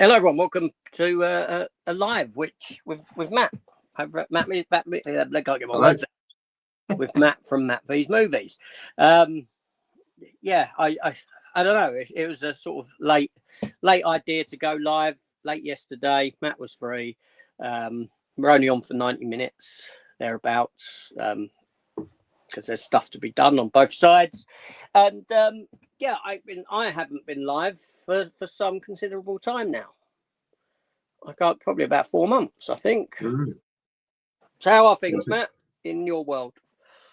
Hello, everyone. Welcome to a live, which with Matt over at I can't get my words out. With Matt from Matt V's Movies. Yeah, I don't know. It was a sort of late idea to go live late yesterday. Matt was free. We're only on for 90 minutes thereabouts because there's stuff to be done on both sides, and yeah, I haven't been live for some considerable time now. I got probably about 4 months, I think. So how are things, Matt, in your world?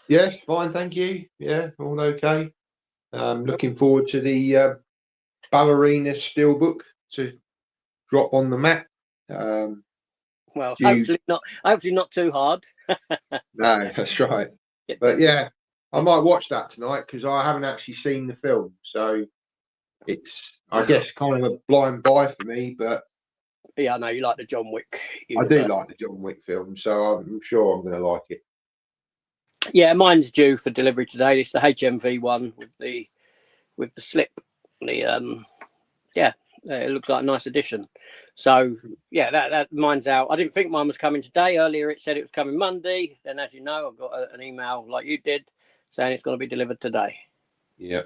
Yes, fine, thank you. Yeah, all okay. Looking forward to the ballerina steelbook to drop on the mat. Well, hopefully not too hard. No, that's right. But yeah, I might watch that tonight because I haven't actually seen the film, so it's, I guess, kind of a blind buy for me. But yeah, I know you like the John Wick universe. I do like the John Wick film, so I'm sure I'm going to like it. Yeah, mine's due for delivery today. It's the HMV one with the slip. It looks like a nice addition. So yeah, that mine's out. I didn't think mine was coming today. Earlier it said it was coming Monday. Then, as you know, I got an email like you did saying it's going to be delivered today. Yeah.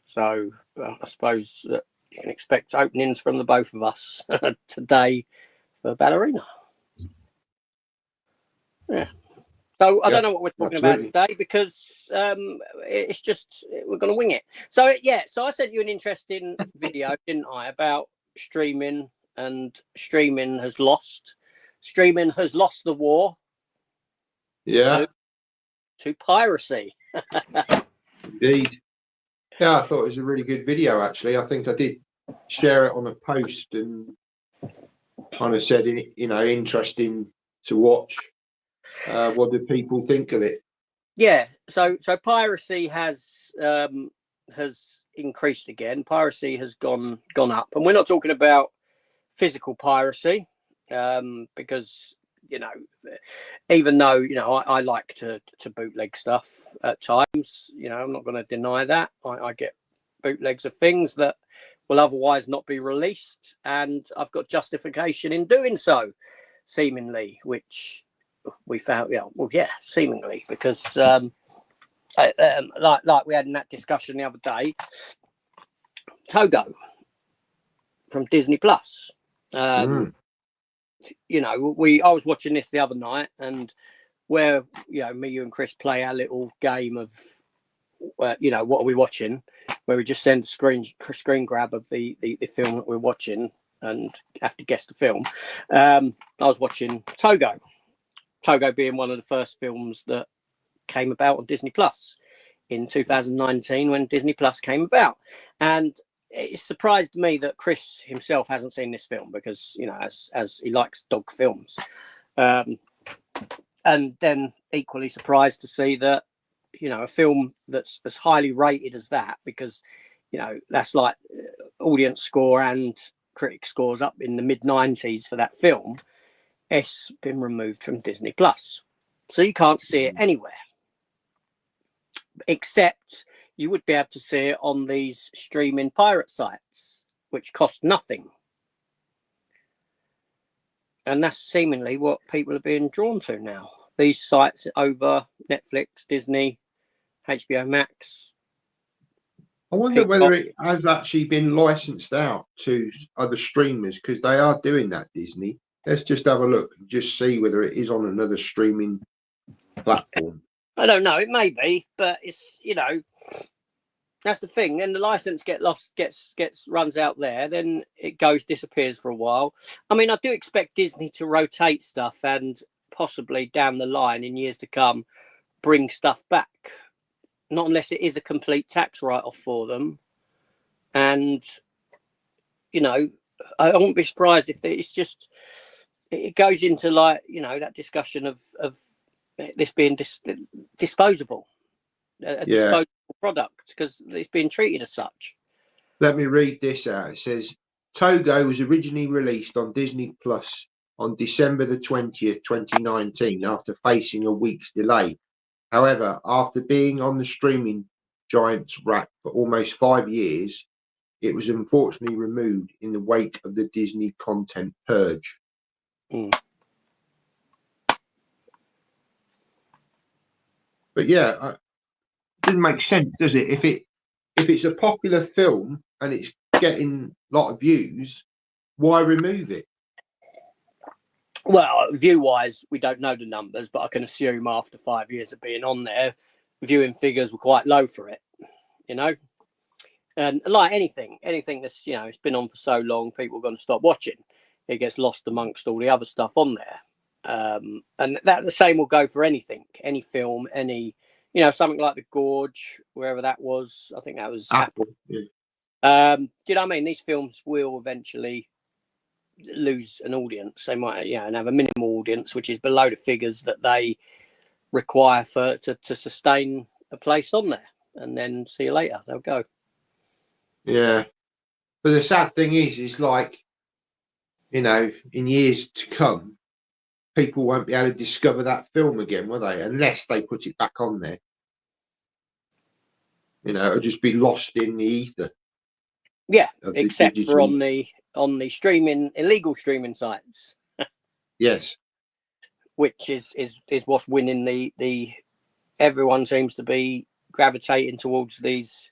So I suppose that you can expect openings from the both of us today for Ballerina. Yeah. So I don't know what we're talking about today because it's just we're going to wing it. So so I sent you an interesting video, didn't I, about streaming, and streaming has lost the war. Yeah. To piracy. Indeed. Yeah, I thought it was a really good video. Actually, I think I did share it on a post and kind of said, interesting to watch. What do people think of it? Yeah, so piracy has increased again. Piracy has gone up, and we're not talking about physical piracy, because even though I like to bootleg stuff at times. I'm not going to deny that I get bootlegs of things that will otherwise not be released, and I've got justification in doing so, seemingly, which we found, seemingly, because like we had in that discussion the other day, Togo from Disney Plus. I was watching this the other night, and where me, you, and Chris play our little game of what are we watching, where we just send a screen grab of the film that we're watching and have to guess the film. I was watching Togo being one of the first films that came about on Disney Plus in 2019 when Disney Plus came about, and it surprised me that Chris himself hasn't seen this film because as he likes dog films, and then equally surprised to see that a film that's as highly rated as that, because that's like audience score and critic scores up in the mid-90s for that film, it's been removed from Disney Plus, so you can't see it anywhere, except you would be able to see it on these streaming pirate sites, which cost nothing. And that's seemingly what people are being drawn to now. These sites over Netflix, Disney, HBO Max. I wonder whether it has actually been licensed out to other streamers, because they are doing that, Disney. Let's just have a look and just see whether it is on another streaming platform. I don't know. It may be, but it's that's the thing. And the license runs out there, then it disappears for a while. I mean, I do expect Disney to rotate stuff and possibly down the line in years to come bring stuff back. Not unless it is a complete tax write-off for them. And I wouldn't be surprised if it's just it goes into that discussion of this being disposable. A disposable product, because it's being treated as such. Let me read this out. It says Togo was originally released on Disney Plus on December the 20th, 2019, after facing a week's delay. However, after being on the streaming giant's rack for almost 5 years, it was unfortunately removed in the wake of the Disney content purge. But yeah, it doesn't make sense, does it? If it's a popular film and it's getting a lot of views, why remove it? Well, view-wise, we don't know the numbers, but I can assume after 5 years of being on there, viewing figures were quite low for it, you know. And like anything that's, you know, it's been on for so long, people are going to stop watching. It gets lost amongst all the other stuff on there. And that the same will go for anything, any film, any, you know, something like The Gorge, wherever that was. I think that was Apple. Yeah. Do you know what I mean? These films will eventually lose an audience. They might, you know, and have a minimal audience, which is below the figures that they require to sustain a place on there. And then see you later. They'll go. Yeah. But the sad thing is like, you know, in years to come, people won't be able to discover that film again, will they? Unless they put it back on there. You know, it'll just be lost in the ether. Yeah, except for on the streaming, illegal streaming sites. Yes. Which is what's winning the everyone seems to be gravitating towards these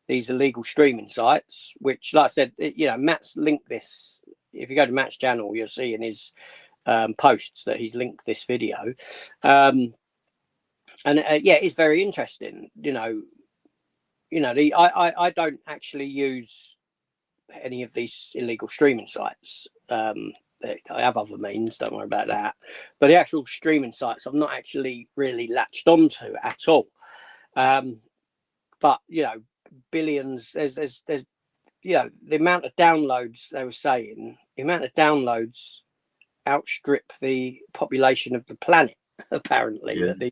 illegal streaming sites, which, like I said, you know, Matt's linked this. If you go to Matt's channel, you'll see in his posts that he's linked this video. And yeah, it's very interesting. You know, I don't actually use any of these illegal streaming sites. I have other means, don't worry about that. But the actual streaming sites I've not actually really latched onto at all. But, you know, billions, there's you know, the amount of downloads, they were saying, the amount of downloads outstrip the population of the planet, apparently. Yeah.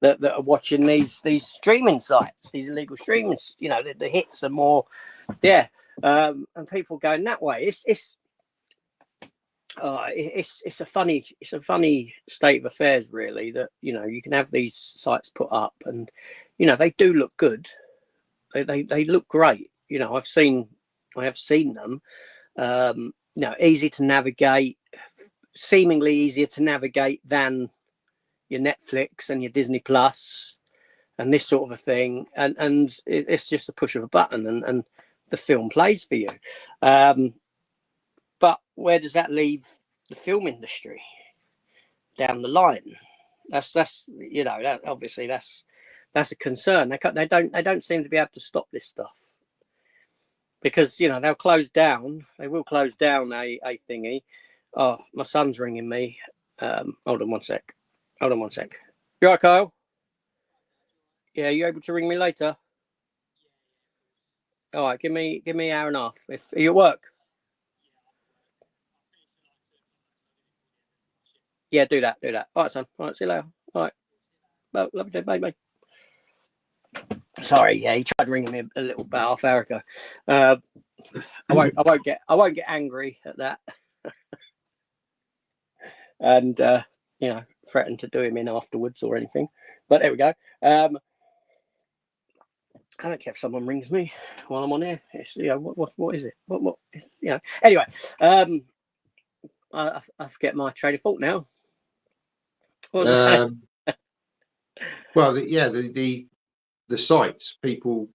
That are watching these streaming sites, these illegal streamers. You know, the hits are more, yeah, and people going that way. It's a funny state of affairs, really. That, you know, you can have these sites put up, and, you know, they do look good. They look great. You know, I have seen them. You know, easy to navigate, seemingly easier to navigate than your Netflix and your Disney Plus and this sort of a thing. And it's just a push of a button and the film plays for you. But where does that leave the film industry down the line? That's you know, that obviously that's a concern. They don't seem to be able to stop this stuff, because, you know, they'll close down. They will close down a thingy. Oh, my son's ringing me. Hold on one sec. You all right, Kyle? Yeah, you able to ring me later? All right, give me an hour and a half. Are you at work? Yeah, do that. All right, son. All right, see you later. All right. Love you, day. Bye. Sorry, yeah, he tried ringing me a little about half hour ago. I won't get angry at that. And you know, threaten to do him in afterwards or anything. But there we go. I don't care if someone rings me while I'm on here. It's, you know, what is it? What is, you know? Anyway, I forget my train of thought now. What was I saying? Well, the sites, people.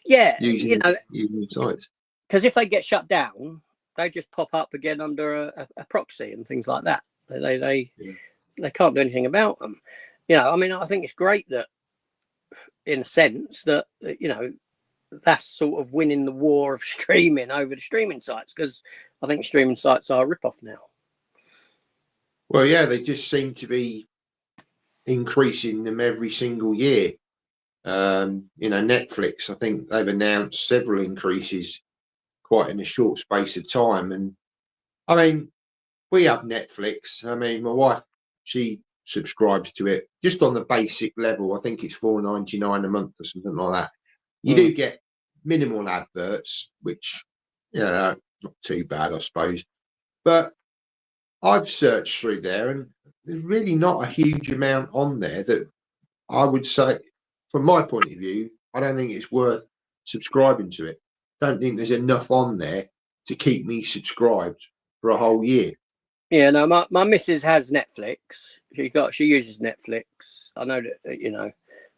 Yeah, you know, using sites. Because if they get shut down, they just pop up again under a proxy and things like that. They can't do anything about them. You know, I mean, I think it's great that, in a sense, that, you know, that's sort of winning the war of streaming over the streaming sites, because I think streaming sites are a rip-off now. Well, yeah, they just seem to be increasing them every single year. You know, Netflix, I think they've announced several increases quite in a short space of time. And I mean, we have Netflix. I mean, my wife, she subscribes to it just on the basic level. I think it's $4.99 a month or something like that. You do get minimal adverts, which, you know, not too bad, I suppose. But I've searched through there, and there's really not a huge amount on there that I would say, from my point of view, I don't think it's worth subscribing to it. don't think there's enough on there to keep me subscribed for a whole year. Yeah, no, my missus has Netflix. She uses Netflix. I know that, you know,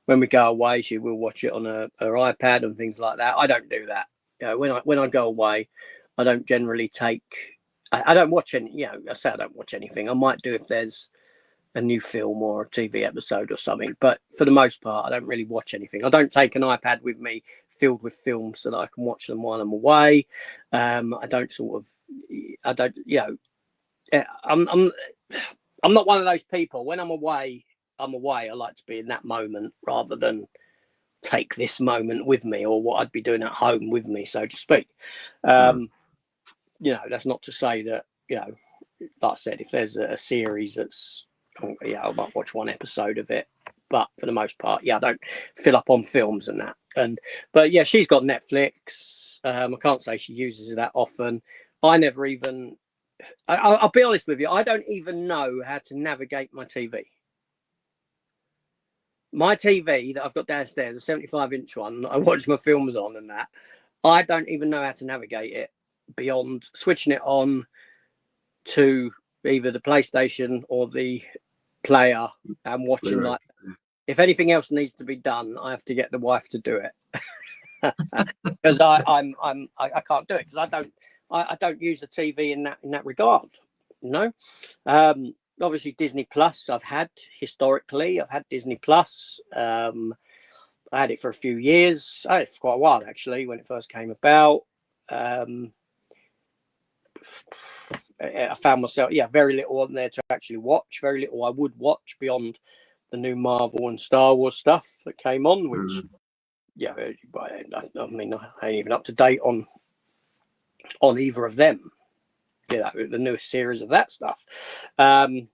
when we go away, she will watch it on her iPad and things like that. I don't do that. You know, when I go away, I don't generally take. I don't watch any. You know, I say I don't watch anything. I might do if there's a new film or a TV episode or something. But for the most part, I don't really watch anything. I don't take an iPad with me filled with films so that I can watch them while I'm away. I don't sort of. I don't. You know. I'm not one of those people. When I'm away, I'm away. I like to be in that moment rather than take this moment with me or what I'd be doing at home with me, so to speak. You know, that's not to say that, you know, like I said, if there's a series that's, yeah, I might watch one episode of it, but for the most part, yeah, I don't fill up on films and that. But yeah, she's got Netflix. I can't say she uses it that often. I never even. I'll be honest with you. I don't even know how to navigate my TV. My TV that I've got downstairs, a 75-inch one that I watch my films on and that, I don't even know how to navigate it beyond switching it on to either the PlayStation or the player and watching like. If anything else needs to be done, I have to get the wife to do it because I can't do it because I don't use the TV in that regard. You know, obviously Disney Plus I've had historically. I've had Disney Plus. I had it for a few years. I had it for quite a while actually when it first came about. I found myself, very little on there to actually watch. Very little I would watch beyond the new Marvel and Star Wars stuff that came on, which, I mean, I ain't even up to date on either of them. You know, the newest series of that stuff. I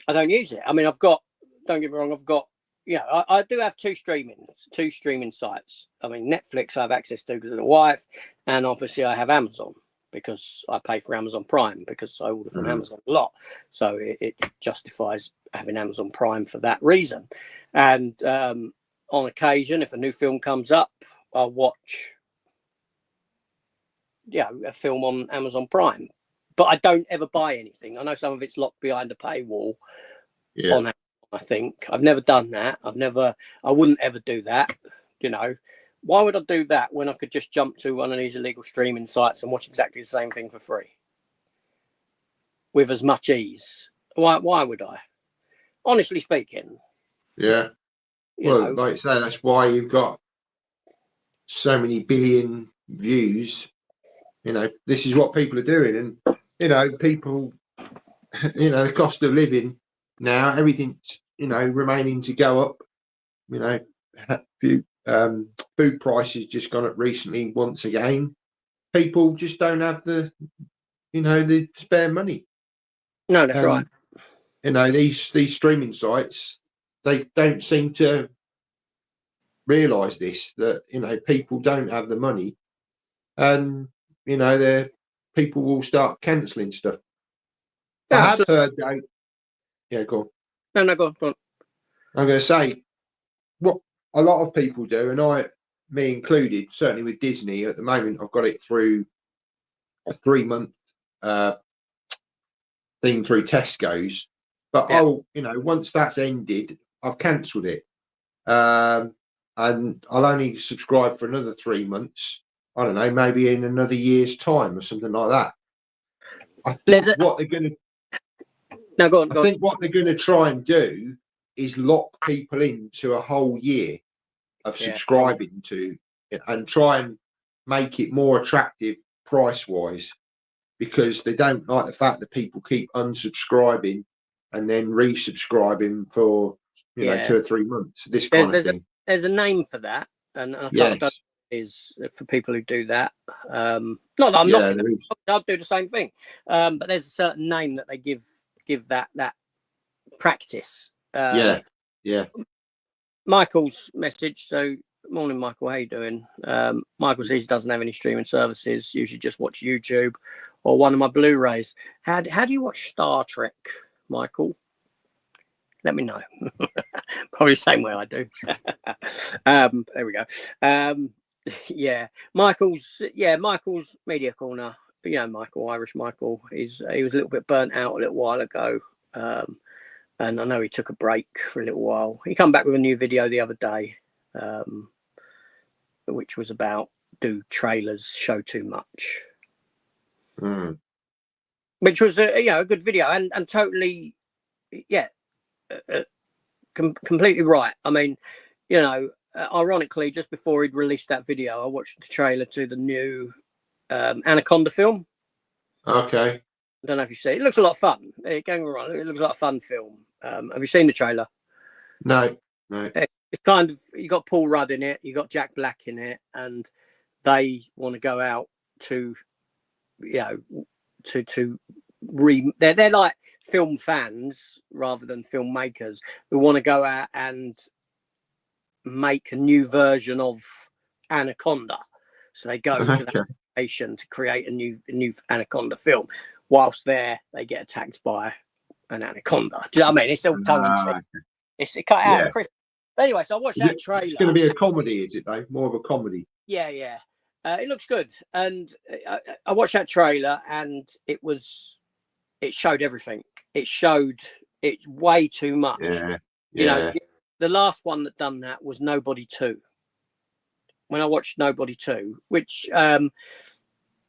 don't use it. I mean, don't get me wrong, I've got, I do have two streaming sites. I mean, Netflix I have access to because of the wife, and obviously I have Amazon because I pay for Amazon Prime because I order from Amazon a lot. So it justifies having Amazon Prime for that reason. And on occasion, if a new film comes up, I'll watch a film on Amazon Prime. But I don't ever buy anything. I know some of it's locked behind a paywall on Amazon, I think. I've never done that. I wouldn't ever do that, you know. Why would I do that when I could just jump to one of these illegal streaming sites and watch exactly the same thing for free? With as much ease. Why would I? Honestly speaking. Yeah. Well, like you say, that's why you've got so many billion views. You know, this is what people are doing. And, you know, people, the cost of living now, everything's, remaining to go up. You know, food prices just gone up recently once again. People just don't have the spare money. No, that's right. You know, these streaming sites, they don't seem to realise this, that, people don't have the money, and, people will start cancelling stuff. Yeah, I have heard, go on. No, go on. I'm going to say, what a lot of people do, and me included, certainly with Disney at the moment, I've got it through a 3-month thing through Tesco's, but once that's ended, I've cancelled it, and I'll only subscribe for another 3 months. I don't know, maybe in another year's time or something like that. I think what they're going to. No, go on. I think what they're going to try and do is lock people into a whole year of subscribing to it and try and make it more attractive price-wise, because they don't like the fact that people keep unsubscribing and then resubscribing for 2 or 3 months. This kind of thing. There's a name for that, and I don't know is for people who do that. Not that I'm knocking them. I'll do the same thing, but there's a certain name that they give that practice. Michael's message. So, morning, Michael. How you doing? Michael says he doesn't have any streaming services. Usually just watch YouTube or one of my Blu-rays. How do you watch Star Trek, Michael? Let me know. Probably the same way I do. There we go. Yeah, Michael's Media Corner. You know, Michael, Irish Michael, he was a little bit burnt out a little while ago. And I know he took a break for a little while. He come back with a new video the other day, which was about do trailers show too much, which was a good video and totally, completely right. I mean, ironically, just before he'd released that video, I watched the trailer to the new Anaconda film. Okay. I don't know if you see it. It looks a lot of fun. Going wrong, it looks like a fun film. Have you seen the trailer? No. It's kind of, you got Paul Rudd in it, you got Jack Black in it, and they want to go out to, they're like film fans rather than filmmakers who want to go out and make a new version of Anaconda. So they go to that location to create a new Anaconda film. Whilst there, they get attacked by an anaconda. Do you know what I mean? It's all tongue in cheek. It's cut out of Chris. But anyway, so I watched that trailer. It's going to be a comedy, is it, though? More of a comedy. Yeah. It looks good. And I watched that trailer and it showed everything. It's way too much. Yeah. You know, the last one that done that was Nobody 2. When I watched Nobody 2, which I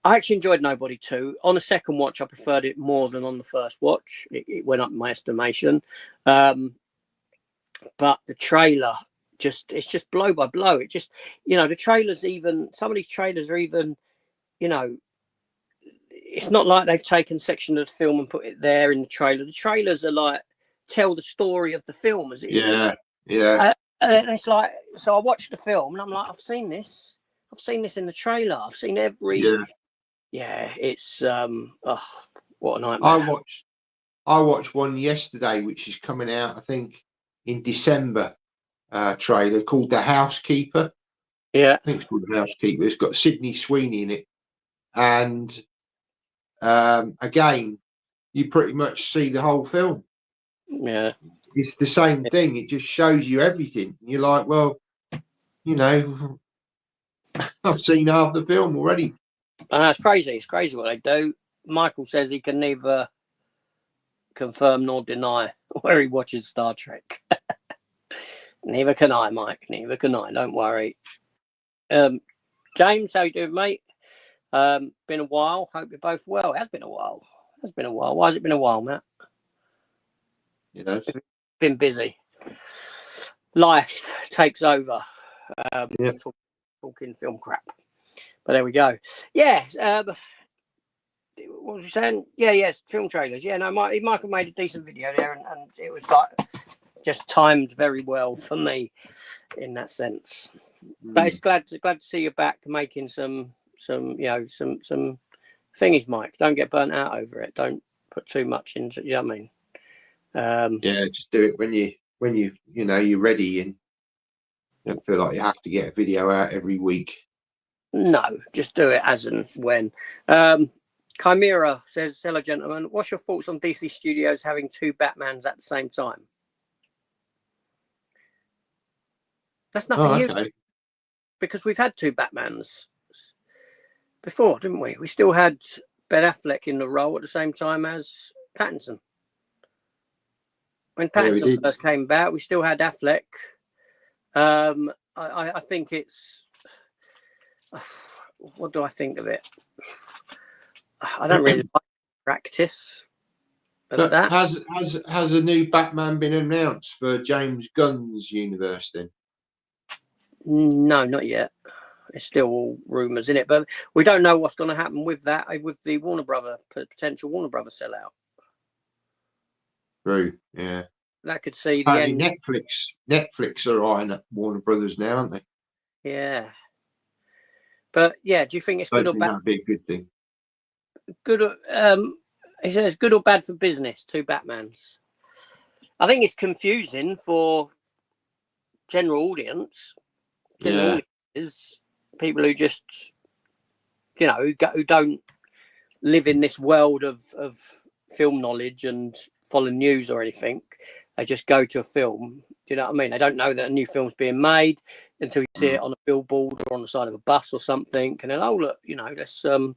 actually enjoyed Nobody 2. On the second watch, I preferred it more than on the first watch. It went up in my estimation. But the trailer, it's just blow by blow. It just, the trailers even, some of these trailers are even, it's not like they've taken section of the film and put it there in the trailer. The trailers are like, tell the story of the film. As it Yeah. And it's like, so I watched the film and I'm like, I've seen this in the trailer. I've seen every... Yeah, it's what a nightmare. I watched one yesterday, which is coming out, I think, in December. Trailer called The Housekeeper. Yeah, I think it's called The Housekeeper. It's got Sydney Sweeney in it, and again, you pretty much see the whole film. Yeah, it's the same thing. It just shows you everything. You're like, well, I've seen half the film already. And that's crazy. It's crazy what they do. Michael says he can neither confirm nor deny where he watches Star Trek. Neither can I, Mike. Neither can I. Don't worry. James, how you doing, mate? Been a while. Hope you're both well. It has been a while. Why has it been a while, Matt? Been busy. Life takes over. Talking film crap. But there we go. Yeah. What was you saying? Yes, film trailers. Yeah, no, Michael made a decent video there, and it was like just timed very well for me in that sense. But it's glad to see you back making some thingies, Mike. Don't get burnt out over it. Don't put too much into. You know what I mean? Just do it when you're ready, and you don't feel like you have to get a video out every week. No, just do it as and when. Chimera says, hello, gentlemen. What's your thoughts on DC Studios having 2 Batmans at the same time? That's nothing new. Because we've had 2 Batmans before, didn't we? We still had Ben Affleck in the role at the same time as Pattinson. When Pattinson first came about, we still had Affleck. I think it's... what do I think of it? I don't really like practice of that. Has a new Batman been announced for James Gunn's universe then? No, not yet. It's still all rumours, isn't it? But we don't know what's going to happen with that, with the potential Warner Brother sellout. True, yeah. That could see the end. Netflix are eyeing Warner Brothers now, aren't they? Yeah. But yeah, do you think it's good or bad? That'd be a good thing. Good. He says good or bad for business. 2 Batmans. I think it's confusing for general audience. Audiences, people who just, who don't live in this world of film knowledge and follow news or anything. They just go to a film Do you know what I mean? They don't know that a new film's being made until you see it on a billboard or on the side of a bus or something. And then, oh, look, you know, let's go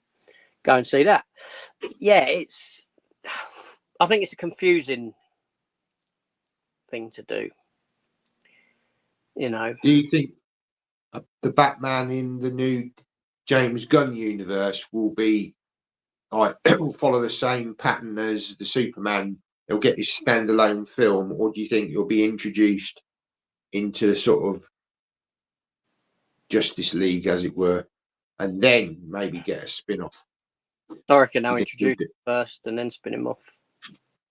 and see that. Yeah, I think it's a confusing thing to do. You know. Do you think the Batman in the new James Gunn universe will be like will follow the same pattern as the Superman? He'll get his standalone film, or do you think he'll be introduced into sort of Justice League, as it were, and then maybe get a spin-off? I reckon they'll introduce it first and then spin him off.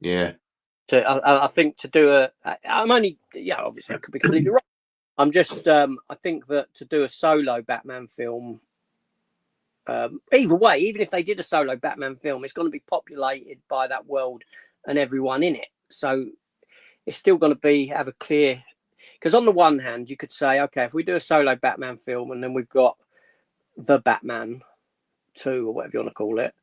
Yeah. So I think to do I'm only, yeah, obviously I could be completely wrong. I'm just, I think that to do a solo Batman film, either way, even if they did a solo Batman film, it's going to be populated by that world and everyone in it. So it's still going to have a clear, because on the one hand, you could say, okay, if we do a solo Batman film and then we've got the Batman 2 or whatever you want to call it,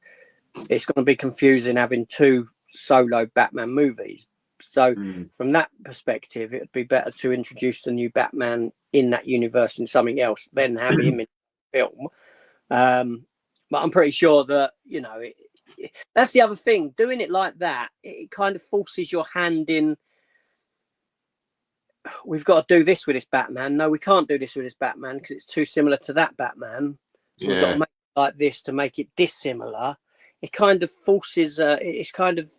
it's going to be confusing having two solo Batman movies. So from that perspective, it would be better to introduce the new Batman in that universe in something else than have him in the film. But I'm pretty sure that, you know, that's the other thing. Doing it like that, it kind of forces your hand in. We've got to do this with this Batman. No, we can't do this with this Batman because it's too similar to that Batman. So we've got to make it like this to make it dissimilar. It kind of forces. It's kind of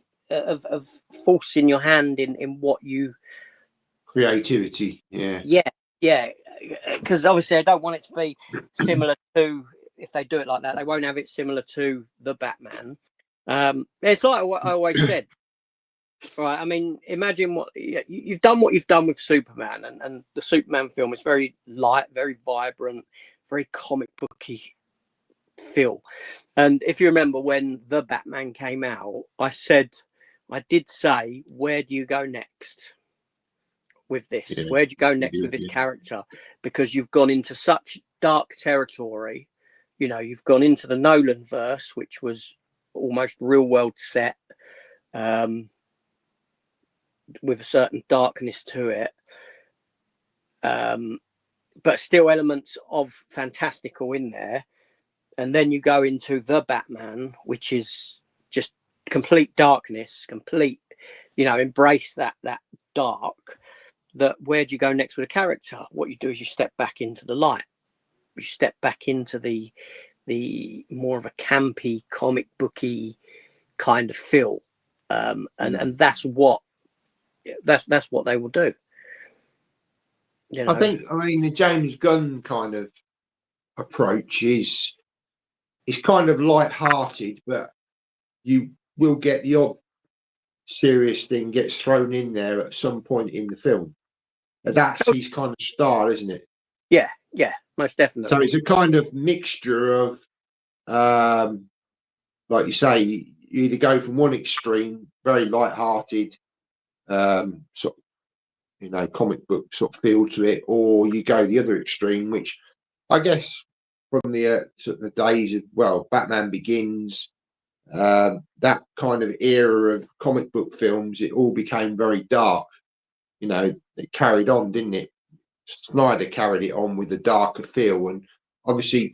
forcing your hand in what you. Creativity. Yeah. Because obviously I don't want it to be similar to. If they do it like that, they won't have it similar to the Batman. It's like what I always said. Right, I mean, imagine what you've done with Superman, and the Superman film is very light, very vibrant, very comic booky feel. And if you remember when the Batman came out, I did say, where do you go next with this? Yeah. Where do you go next with this character? Because you've gone into such dark territory. You know, you've gone into the Nolan verse, which was almost real world set. With a certain darkness to it, but still elements of fantastical in there. And then you go into the Batman, which is just complete darkness, complete, you know, embrace that dark. That where do you go next with a character? What you do is you step back into the light. You step back into the more of a campy, comic booky kind of feel, and that's what they will do. You know? I mean, the James Gunn kind of approach is kind of light-hearted, but you will get the odd serious thing gets thrown in there at some point in the film. And that's his kind of style, isn't it? Yeah, most definitely. So it's a kind of mixture of, like you say, you either go from one extreme, very light-hearted, sort of, you know, comic book sort of feel to it, or you go the other extreme, which I guess from the sort of the days of Batman Begins, that kind of era of comic book films, it all became very dark. You know, it carried on, didn't it? Snyder carried it on with a darker feel, and obviously it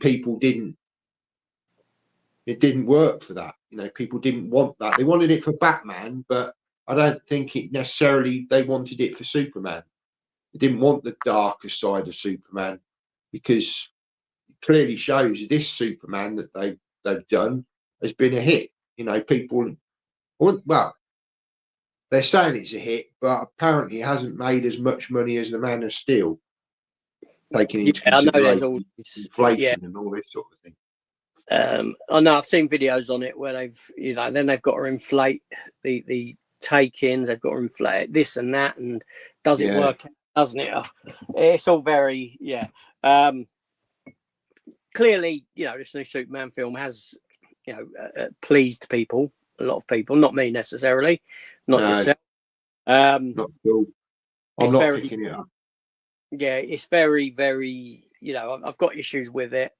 didn't work for that. You know, people didn't want that. They wanted it for Batman, but I don't think it necessarily they wanted it for Superman. They didn't want the darker side of Superman, because it clearly shows this Superman that they've done has been a hit. You know, people, well, they're saying it's a hit, but apparently it hasn't made as much money as the Man of Steel, taking into consideration inflation and all this sort of thing. I know I've seen videos on it where they've got to inflate the take-ins, they've got to inflate this and that, and does it work? Doesn't it? It's all very clearly, you know, this new Superman film has, you know, pleased people, a lot of people, not me necessarily, not yourself. Not cool. I'm not picking it up. Yeah, it's very, very, you know, I've got issues with it.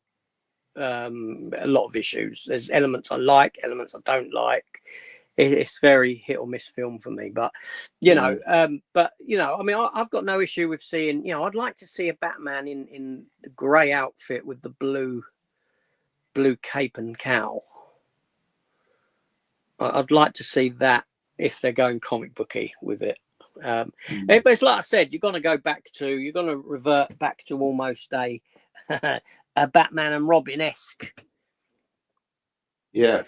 A lot of issues. There's elements I like, elements I don't like. it's very hit or miss film for me. But you know, I mean, I've got no issue with seeing. I'd like to see a Batman in the grey outfit with the blue cape and cowl. I'd like to see that if they're going comic booky with it. But it's like I said, you're going to revert back to almost a Batman and Robin-esque. Yeah,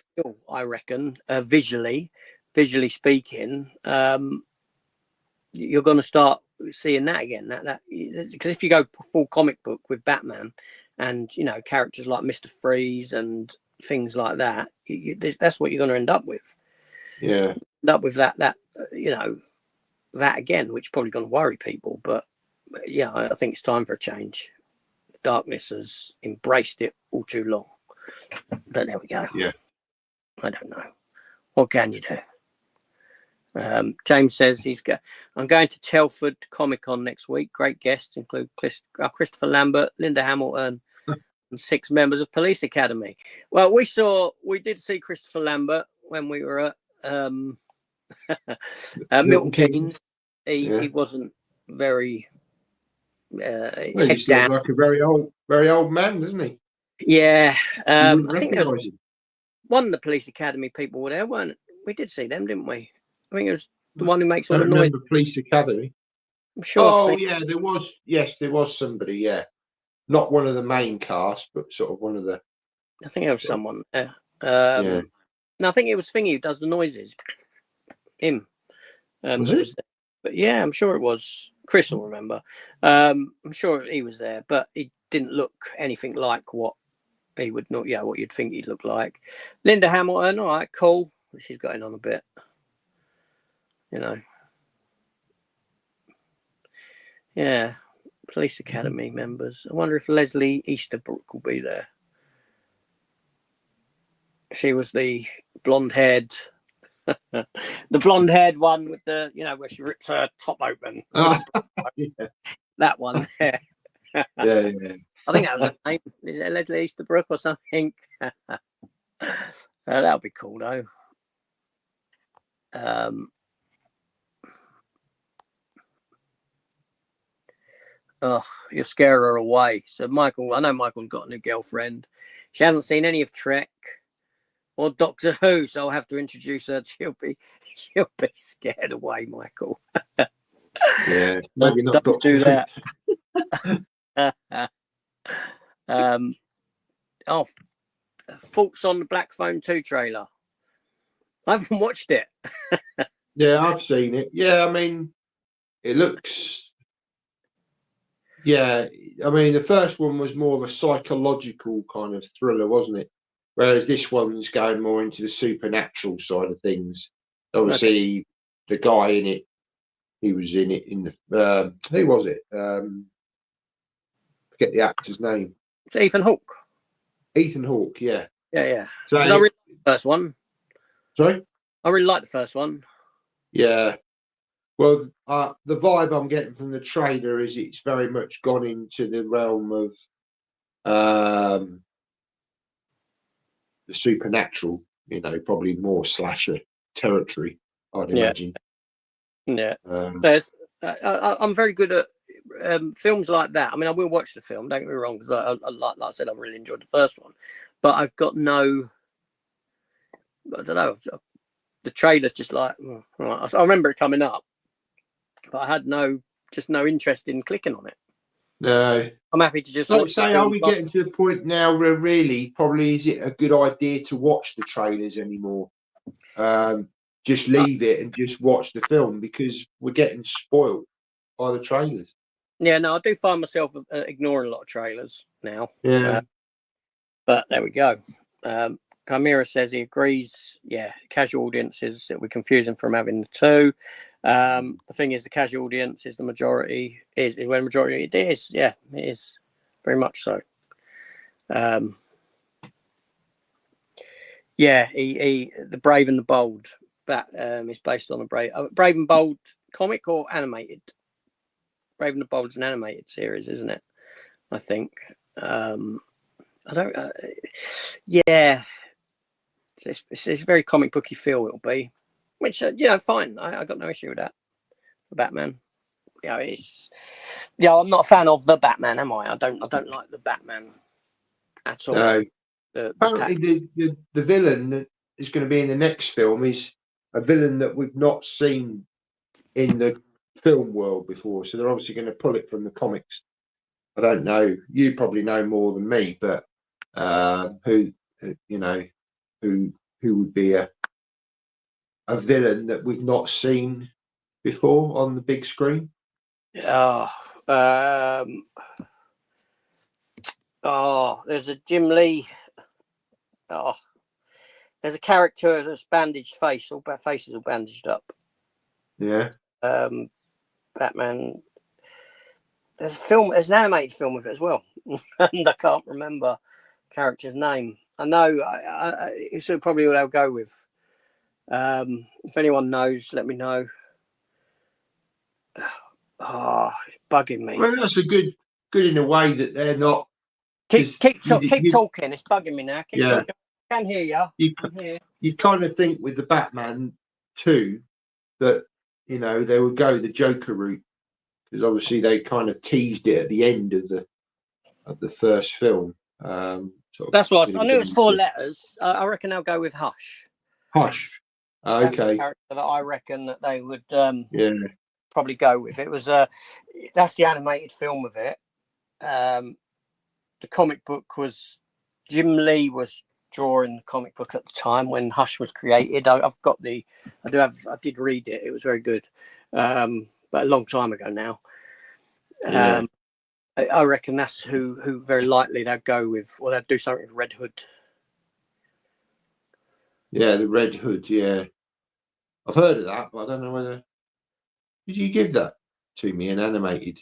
I reckon visually speaking, you're going to start seeing that again. That because if you go full comic book with Batman and characters like Mr. Freeze and things like that, that's what you're going to end up with. Yeah, With that that again, which is probably going to worry people. But yeah, I think it's time for a change. Darkness has embraced it all too long. But there we go. Yeah. I don't know. What can you do? James says I'm going to Telford Comic Con next week. Great guests include Christopher Lambert, Linda Hamilton, and 6 members of Police Academy. Well, we did see Christopher Lambert when we were at Milton Keynes. He wasn't very he just looks like a very old man, doesn't he? Yeah, I think there was him. one of the Police Academy people were there, weren't it? We did see them, didn't we? I think it was the one who makes all the noise. Police Academy. I'm sure. Oh yeah, there was. Yes, there was somebody. Yeah, not one of the main cast, but sort of one of the. I think there was someone there. No, I think it was Thingy who does the noises. Him. Was it? But yeah, I'm sure it was. Chris will remember. I'm sure he was there, but he didn't look anything like what he would not. Yeah, what you'd think he'd look like. Linda Hamilton, all right, cool. She's got in on a bit. Yeah, Police Academy members. I wonder if Leslie Easterbrook will be there. She was the blonde-haired, the blonde-haired one with the, where she rips her top open. Yeah. That one there. yeah. I think that was her name. Is it Leslie Easterbrook or something? That would be cool, though. You scare her away. So Michael, I know Michael's got a new girlfriend. She hasn't seen any of Trek or Doctor Who, so I'll have to introduce her. She'll be scared away, Michael. Yeah, maybe not. Don't do that. Thoughts on the Black Phone 2 trailer? I haven't watched it. Yeah, I've seen it. Yeah, I mean, it looks. Yeah, I mean, the first one was more of a psychological kind of thriller, wasn't it? Whereas this one's going more into the supernatural side of things. Obviously, the guy in it, he was in it in the. Who was it? Forget the actor's name. It's Ethan Hawke. Ethan Hawke, yeah. Yeah. So I really like the first one. Sorry? I really like the first one. Yeah. Well, the vibe I'm getting from the trailer is it's very much gone into the realm of the supernatural, probably more slasher territory, I'd imagine. Yeah. I'm very good at films like that. I mean, I will watch the film, don't get me wrong, because like I said, I really enjoyed the first one. But I've got I don't know, the trailer's just like, right. I remember it coming up, but I had no interest in clicking on it. No. I'm happy to just watch. Say, are we getting to the point now where really probably is it a good idea to watch the trailers anymore? Just leave it and just watch the film because we're getting spoiled by the trailers. Yeah, no, I do find myself ignoring a lot of trailers now. Yeah. But there we go. Chimera says he agrees. Yeah, casual audiences, it'll be confusing from having the two. The thing is, the casual audience is the majority. When majority it is, yeah, it is very much so. Yeah, the Brave and the Bold. That is based on a Brave and Bold comic or animated. Brave and the Bold is an animated series, isn't it? I think. I don't. Yeah. It's a very comic booky feel. It'll be, which you know, fine. I got no issue with that. The Batman. You know, I'm not a fan of the Batman, am I? I don't like the Batman at all. No. Apparently, the villain that is going to be in the next film is a villain that we've not seen in the film world before. So they're obviously going to pull it from the comics. I don't know. You probably know more than me, but who would be a villain that we've not seen before on the big screen? There's a Jim Lee. There's a character that's bandaged face. All faces all bandaged up. Yeah. Batman. There's an animated film with it as well, and I can't remember the character's name. I know it's probably what I'll go with. If anyone knows, let me know. It's bugging me. Well, that's a good in a way that they're not. Keep talking. It's bugging me now. Keep talking. I can hear you. You kind of think with the Batman 2 that they would go the Joker route, because obviously they kind of teased it at the end of the first film. That's what I knew. It was 4 letters. I reckon they'll go with Hush. Hush. Okay. That's the character that I reckon that they would probably go with. It was that's the animated film of it. The comic book was Jim Lee was drawing the comic book at the time when Hush was created. I did read it. It was very good, but a long time ago now. I reckon that's who very likely they'll go with, or they'll do something with Red Hood. Yeah, the Red Hood. Yeah, I've heard of that, but I don't know whether. Did you give that to me, an animated?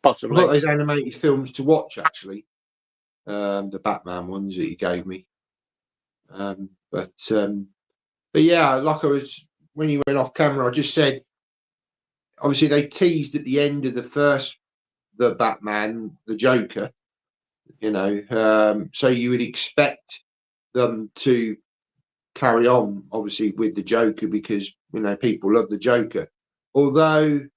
Possibly. I've got those animated films to watch, actually. The Batman ones that you gave me. But yeah, like when you went off camera, I just said, obviously they teased at the end of the Batman, the Joker, so you would expect them to carry on, obviously, with the Joker, because people love the Joker. Although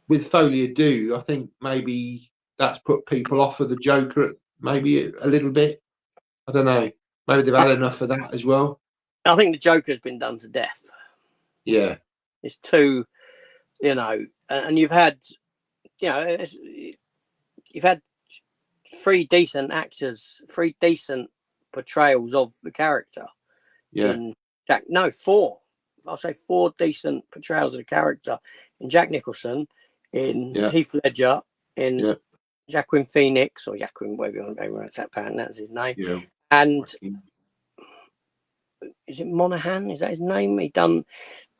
with Folie à Deux, I think maybe that's put people off of the Joker, maybe a little bit. I don't know. Maybe they've had enough of that as well. I think the Joker's been done to death. Yeah, it's too, and you've had, you've had 3 decent actors, 3 decent portrayals of the character. Yeah. 4. I'll say 4 decent portrayals of the character in Jack Nicholson, in Heath Ledger, in Joaquin Phoenix, or Joaquin, whatever you want to say, that's his name. Yeah. And is it Monaghan? Is that his name? He done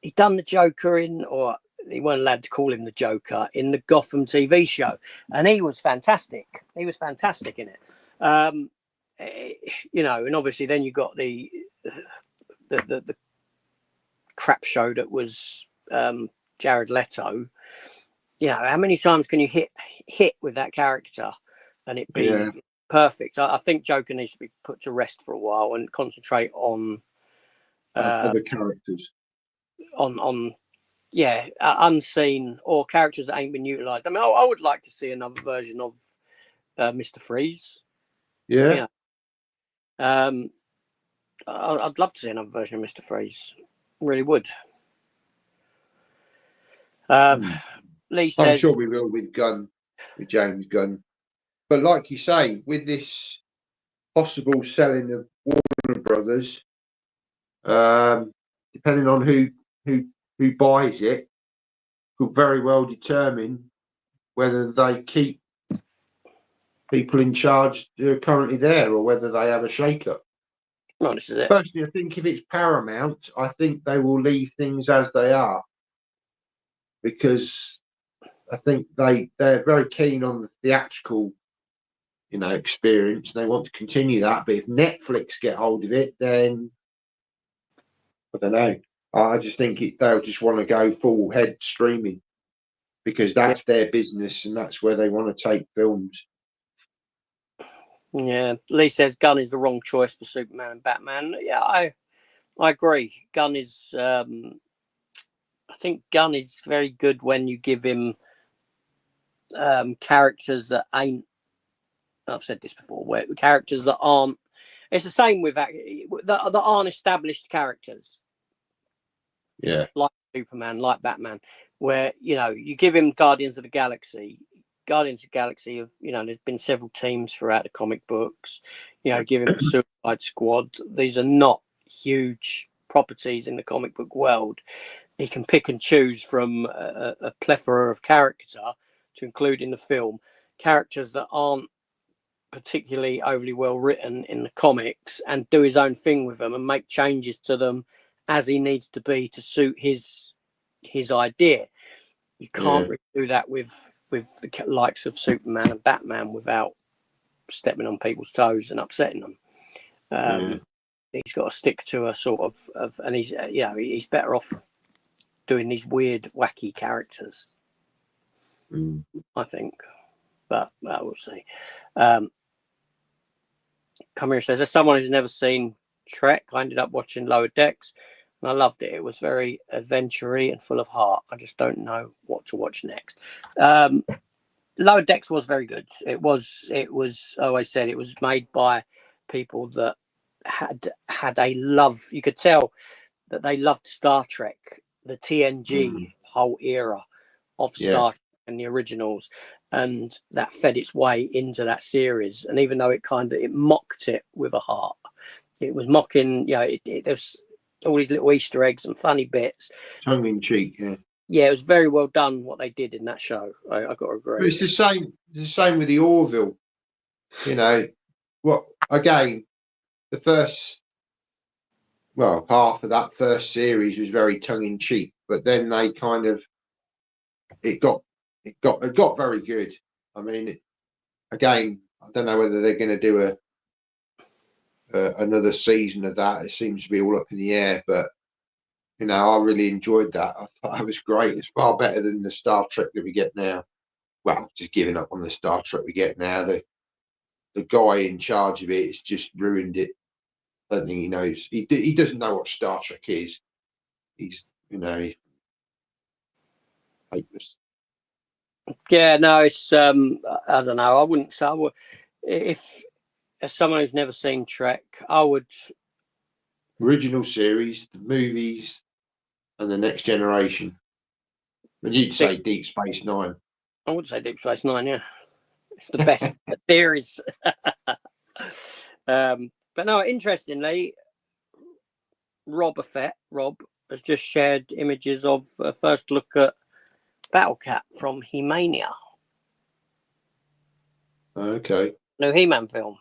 the Joker or he weren't allowed to call him the Joker, in the Gotham TV show, and he was fantastic. He was fantastic in it. And obviously then you got the crap show that was Jared Leto. How many times can you hit with that character and it be perfect? I think Joker needs to be put to rest for a while and concentrate on other characters, on unseen or characters that ain't been utilized. I mean, I would like to see another version of Mr. Freeze. I'd love to see another version of Mr. Freeze. Really would. Lee says, I'm sure we will with James Gunn. But like you say, with this possible selling of Warner Brothers, depending on who buys it, could very well determine whether they keep people in charge who are currently there, or whether they have a shake-up. Well, this is it. Personally, I think if it's Paramount, I think they will leave things as they are, because I think they're very keen on the theatrical, experience, and they want to continue that. But if Netflix get hold of it, then I don't know. I just think they'll just want to go full head streaming, because that's their business and that's where they want to take films. Yeah, Lee says Gunn is the wrong choice for Superman and Batman. Yeah, I agree. Gunn is. I think Gunn is very good when you give him characters that ain't. I've said this before. Where characters that aren't. It's the same with that aren't established characters. Yeah. Like Superman, like Batman, where you give him Guardians of the Galaxy. Guardians of the Galaxy of there's been several teams throughout the comic books. Give him Suicide Squad. These are not huge properties in the comic book world. He can pick and choose from a plethora of character to include in the film. Characters that aren't particularly overly well written in the comics, and do his own thing with them and make changes to them as he needs to be to suit his idea. You can't really do that with the likes of Superman and Batman without stepping on people's toes and upsetting them. He's got to stick to a sort of and he's better off doing these weird, wacky characters, I think. But we'll see. Come here says, as someone who's never seen Trek, I ended up watching Lower Decks, and I loved it. It was very adventure-y and full of heart. I just don't know what to watch next. Lower Decks was very good. It was. I always said it was made by people that had a love. You could tell that they loved Star Trek, the TNG whole era of Star Trek and the originals, and that fed its way into that series. And even though it mocked it with a heart, it was mocking. There's all these little Easter eggs and funny bits, tongue in cheek. Yeah, it was very well done what they did in that show. I got to agree. But it's the same. It's the same with the Orville. Again, the first, half of that first series was very tongue in cheek, but then they kind of it got very good. I mean, again, I don't know whether they're going to do another season of that. It seems to be all up in the air, but I really enjoyed that. I thought it was great. It's far better than the Star Trek that we get now. Well, just giving up on the Star Trek we get now. The guy in charge of it has just ruined it. I don't think he knows. He doesn't know what Star Trek is. He's hopeless. Yeah, no, it's I don't know. I wouldn't say if as someone who's never seen Trek, I would. Original series, the movies, and the Next Generation. And you'd say Deep Space Nine. I would say Deep Space Nine. Yeah, it's the best series. But no, interestingly, Rob has just shared images of a first look at Battlecat from He-Mania. Okay. No He-Man film.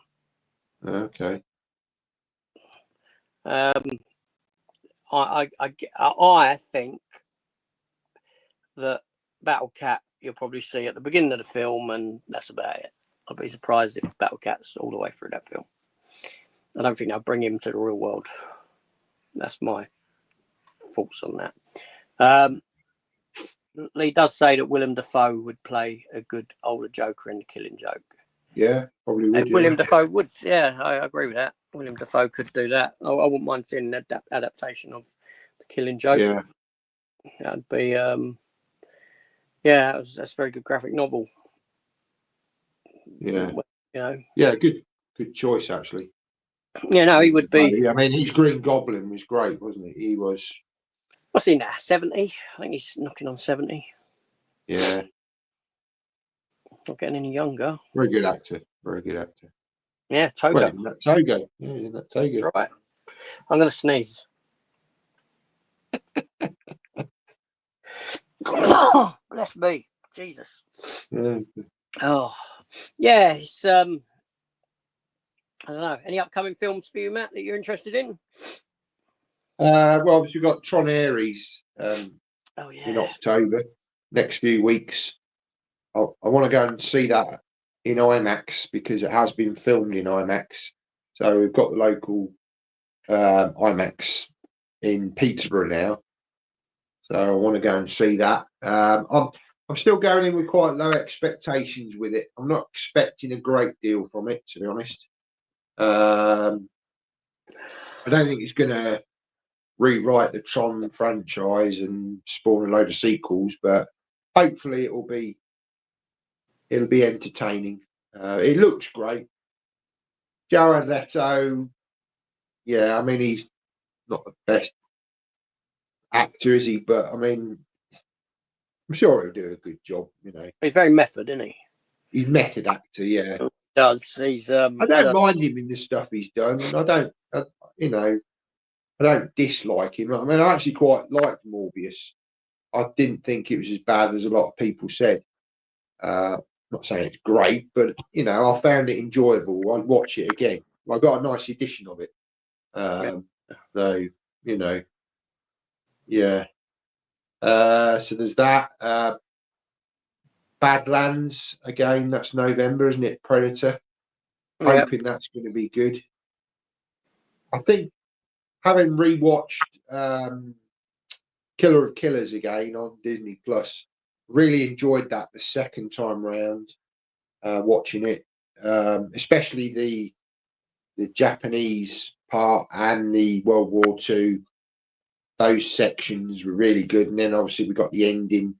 Okay. I think that Battlecat you'll probably see at the beginning of the film, and that's about it. I'd be surprised if Battlecat's all the way through that film. I don't think they'll bring him to the real world. That's my thoughts on that. Lee does say that Willem Dafoe would play a good older Joker in The Killing Joke. Yeah, probably would. William Dafoe would. Yeah, I agree with that. William Dafoe could do that. I wouldn't mind seeing an adaptation of The Killing Joke. Yeah. That'd be, that's a very good graphic novel. Yeah. Yeah, good choice, actually. Yeah, no, he would be. I mean, his Green Goblin was great, wasn't it? He was. What's he now? 70? I think he's knocking on 70. Yeah. Not getting any younger. Very good actor. Very good actor. Yeah, Togo. Well, in that Togo. Yeah, in that Togo. That's right. I'm going to sneeze. Bless me. Jesus. Yeah. Oh, yeah. It's, I don't know. Any upcoming films for you, Matt, that you're interested in? Well, obviously, we've got Tron Ares in October. Next few weeks. I want to go and see that in IMAX because it has been filmed in IMAX. So we've got the local IMAX in Peterborough now. So I want to go and see that. I'm I'm still going in with quite low expectations with it. I'm not expecting a great deal from it, to be honest. I don't think it's going to rewrite the Tron franchise and spawn a load of sequels, but hopefully it'll be entertaining. It looks great. Jared Leto, yeah, I mean he's not the best actor, is he? But I mean, I'm sure he'll do a good job. You know, He's very method, isn't he? he's method actor. Yeah, Does he's I don't mind him in the stuff he's done, and you know, I don't dislike him. I mean, I actually quite liked Morbius. I didn't think it was as bad as a lot of people said. Not saying it's great, but you know, I found it enjoyable. I'd watch it again. I got a nice edition of it. So you know, yeah. So there's that. Badlands again. That's November, isn't it? Predator. Hoping that's going to be good. I think having rewatched Killer of Killers again on Disney Plus, really enjoyed that the second time round. Watching it, especially the Japanese part and the World War II. Those sections were really good, and then obviously we got the ending,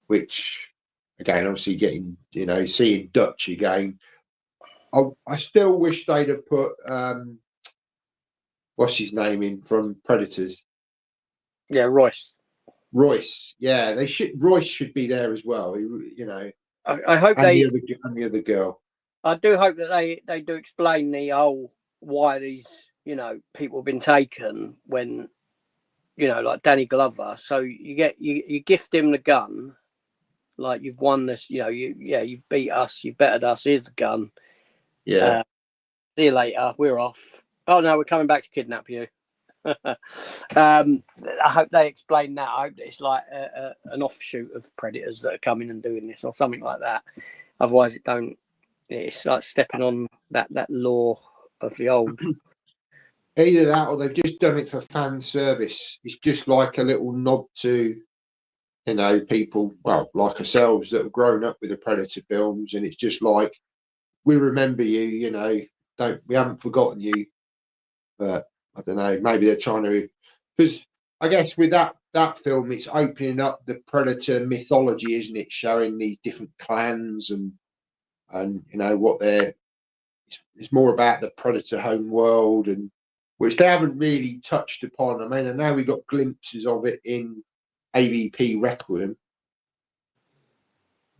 which again, obviously getting seeing Dutch again. I still wish they'd have put what's his name in from Predators. Yeah, Royce. Yeah, they should. Royce should be there as well. You know. I hope and the other girl. I do hope that they do explain the whole why these people have been taken when like Danny Glover. So you gift him the gun, like you've won this. You've beat us, you've bettered us. Here's the gun. Yeah. See you later. We're off. Oh no, we're coming back to kidnap you. I hope they explain that. I hope that it's like an offshoot of Predators that are coming and doing this or something like that. Otherwise, it's like stepping on that law of the old. Either that or they've just done it for fan service. It's just like a little nod to, people, well, like ourselves that have grown up with the Predator films, and it's just like, we remember you, we haven't forgotten you. But I don't know, maybe they're trying to, because I guess with that film, it's opening up the Predator mythology, isn't it? Showing these different clans and what it's more about the Predator home world, and which they haven't really touched upon. I mean, I know we got glimpses of it in AVP Requiem,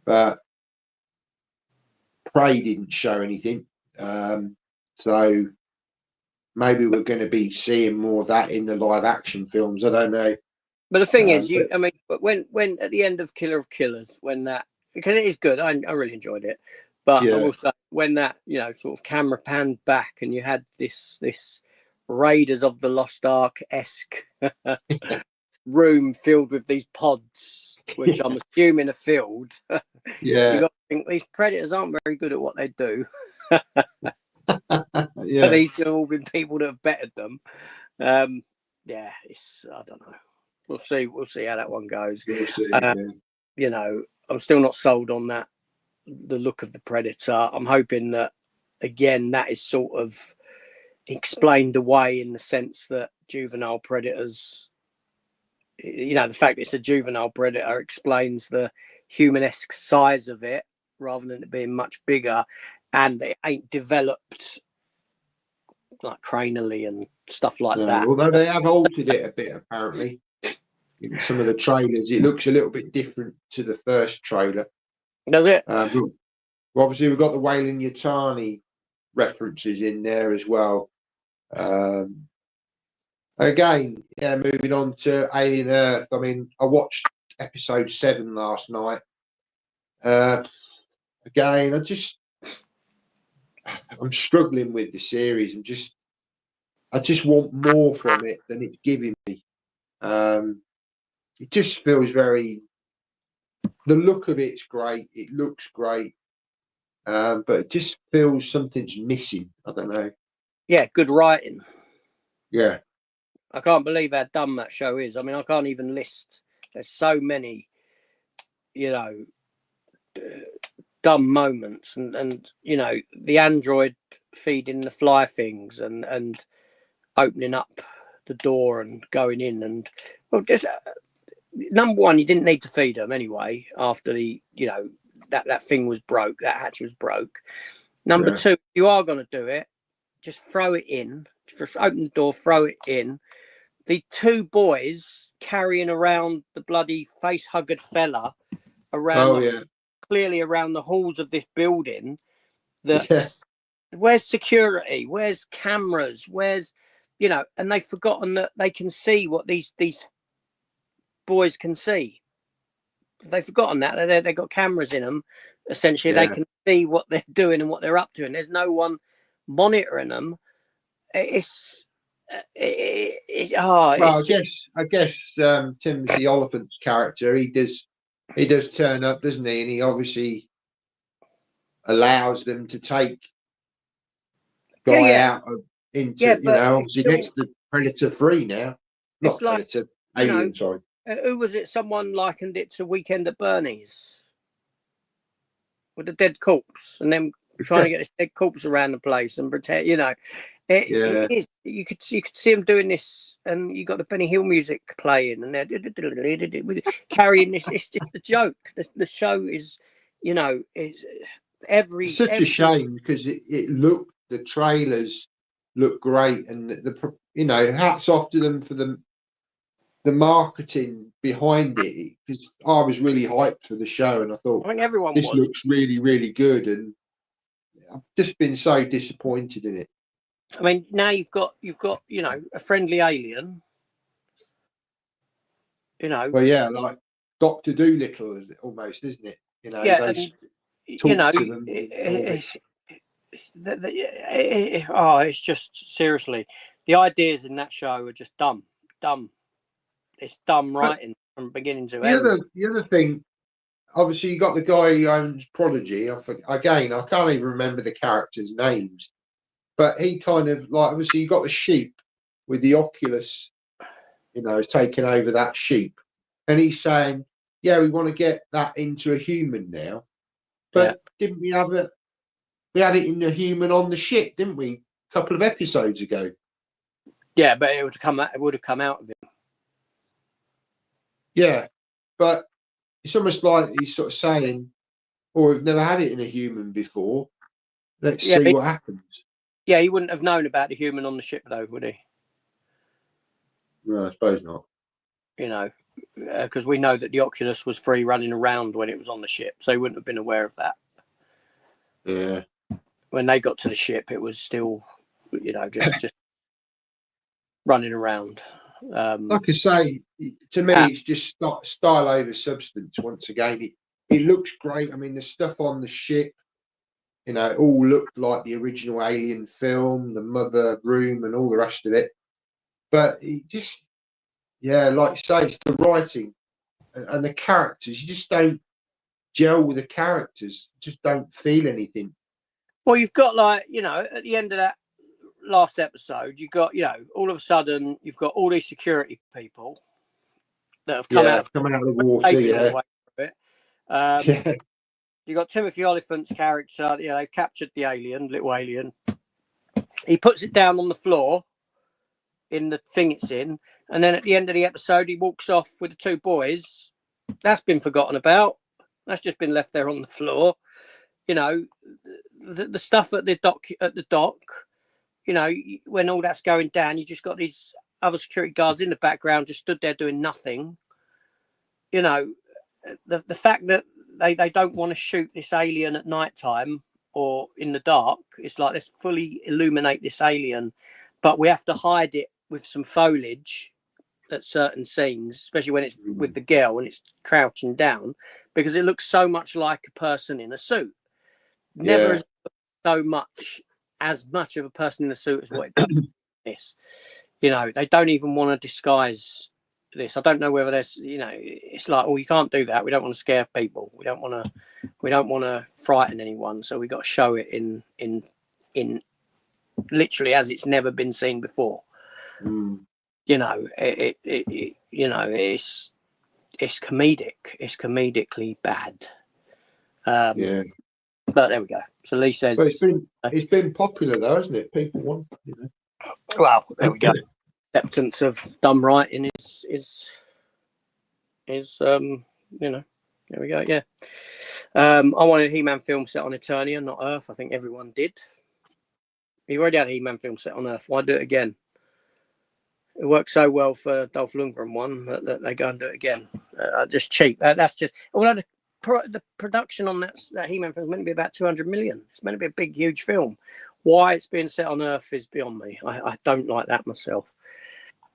but Prey didn't show anything. So maybe we're going to be seeing more of that in the live action films. I don't know. But the thing is, when at the end of Killer of Killers, when that, because it is good, I really enjoyed it. But I will say, when that sort of camera panned back and you had this Raiders of the Lost Ark-esque room filled with these pods, which I'm assuming are filled. Yeah, you got to think these Predators aren't very good at what they do. Yeah, these have all been people that have bettered them. It's, I don't know. We'll see how that one goes. We'll see, I'm still not sold on that. The look of the Predator. I'm hoping that again that is sort of explained away in the sense that juvenile predators, the fact it's a juvenile predator explains the human-esque size of it rather than it being much bigger, and it ain't developed like cranially and stuff like that. Although they have altered it a bit, apparently. In some of the trailers, it looks a little bit different to the first trailer. Does it? Obviously, we've got the Weyland Yutani references in there as well. Again, moving on to Alien Earth. I mean, I watched episode 7 last night. Again, I'm struggling with the series. I just want more from it than it's giving me. It just feels the look of it's great. It looks great. But it just feels something's missing. I don't know. Yeah, good writing. Yeah. I can't believe how dumb that show is. I mean, I can't even list There's so many, you know, dumb moments, and you know, the android feeding the fly things and opening up the door and going in, and well, just number one, you didn't need to feed them anyway after the, you know, that thing was broke, that hatch was broke. Number two, if you are going to do it, just throw it in, just open the door, throw it in. The two boys carrying around the bloody face-huggered fella around, clearly around the halls of this building. Where's security? Where's cameras? Where's, you know? And they've forgotten that they can see what these boys can see. They've forgotten that they've got cameras in them. Essentially, they can see what they're doing and what they're up to, and there's no one monitoring them. I guess Timothy Oliphant's character, he does turn up, doesn't he? And he obviously allows them to take Guy out into, you know, obviously next to Predator 3 now. Not Predator, Alien, sorry. Who was it? Someone likened it to Weekend at Bernie's with the dead corpse, and then trying to get this dead corpse around the place and pretend, you know. It is. You could see him doing this, and you got the Benny Hill music playing, and they're carrying this. It's just a joke. The show is, you know, is It's such a shame because the trailers look great, and you know, hats off to them for the marketing behind it, because I was really hyped for the show, and I thought, I think everyone this looks really, really good, and I've just been so disappointed in it. I mean, now you've got, you know, a friendly alien. You know. Well, yeah, like Dr. Dolittle, almost, isn't it? You know, yeah, and you know, it's just seriously, the ideas in that show are just dumb. It's dumb writing from beginning to end. The other thing, obviously, you got the guy who owns Prodigy. I can't even remember the characters' names. But he kind of, like, obviously, you got the sheep with the Oculus, you know, taking over that sheep. And he's saying, yeah, we want to get that into a human now. But didn't we have it? We had it in a human on the ship, didn't we? A couple of episodes ago. Yeah, but it would have come out of it. Yeah. But it's almost like he's sort of saying, we've never had it in a human before. Let's see what happens. Yeah, he wouldn't have known about the human on the ship, though, would he? No, I suppose not. You know, because we know that the Oculus was free running around when it was on the ship, so he wouldn't have been aware of that. Yeah. When they got to the ship, it was still, you know, just running around. Like I say, to me, it's just style over substance. Once again, it looks great. I mean, the stuff on the ship, you know, it all looked like the original Alien film, the mother room, and all the rest of it. But it just, like you say, it's the writing and the characters. You just don't gel with the characters. Just don't feel anything. Well, you've got, like, you know, at the end of that last episode, you got, you know, all of a sudden you've got all these security people that have come coming out of the water. You got Timothy Oliphant's character. You know, they've captured the little alien. He puts it down on the floor in the thing it's in, and then at the end of the episode, he walks off with the two boys. That's been forgotten about. That's just been left there on the floor. You know, the stuff at the dock. You know, when all that's going down, you just got these other security guards in the background, just stood there doing nothing. You know, the fact that they don't want to shoot this alien at night time or in the dark. It's like, let's fully illuminate this alien, but we have to hide it with some foliage at certain scenes, especially when it's with the girl and it's crouching down, because it looks so much like a person in a suit. Never as much of a person in a suit as what it does. This, you know, they don't even want to disguise this. I don't know whether there's, you know, it's like, you can't do that. We don't want to scare people. We don't want to frighten anyone. So we got to show it in literally as it's never been seen before. You know, you know, it's comedic. It's comedically bad. Yeah. But there we go. So Lee says, But it's been popular though, hasn't it? People want, you know. well, there we go. Acceptance of dumb writing is you know, there we go. Yeah. I wanted a He-Man film set on Eternia, not Earth. I think everyone did. You already had a He-Man film set on Earth. Why do it again? It worked so well for Dolph Lundgren one that they go and do it again. Just cheap. That's just. Although the production on that He-Man film is meant to be about 200 million. It's meant to be a big, huge film. Why it's being set on Earth is beyond me. I don't like that myself.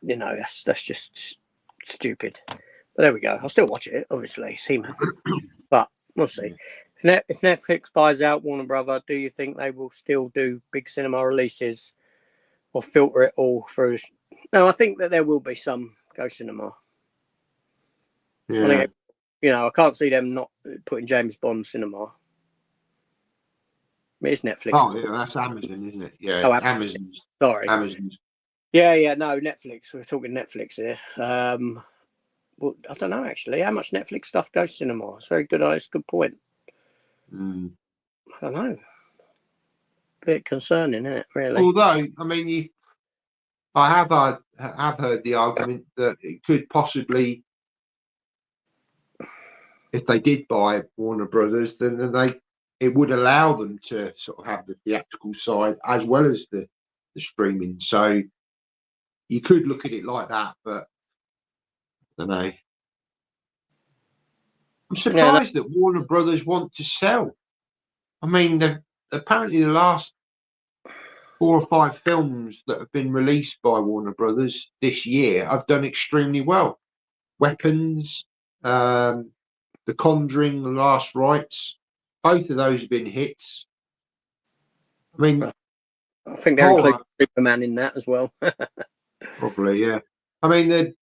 You know, that's just stupid. But there we go. I'll still watch it, obviously. It's He-Man. But we'll see. If Netflix buys out Warner Brother, do you think they will still do big cinema releases or filter it all through? No, I think that there will be some go cinema. Yeah. I think I can't see them not putting James Bond cinema. I mean, it's Netflix. Oh, yeah, that's Amazon, isn't it? Yeah, Amazon's. Sorry. Amazon's. Yeah, no, Netflix. We're talking Netflix here. Well, I don't know, actually. How much Netflix stuff goes cinema? It's very good. It's a good point. I don't know. Bit concerning, isn't it, really? Although, I mean, I have heard the argument that it could possibly, if they did buy Warner Brothers, then it would allow them to sort of have the theatrical side as well as the streaming. So you could look at it like that, but I don't know. I'm surprised that Warner Brothers want to sell. I mean, apparently the last 4 or 5 films that have been released by Warner Brothers this year have done extremely well. Weapons, The Conjuring, The Last Rites, both of those have been hits. I mean, I think they're including Superman in that as well. Probably, yeah. I mean, the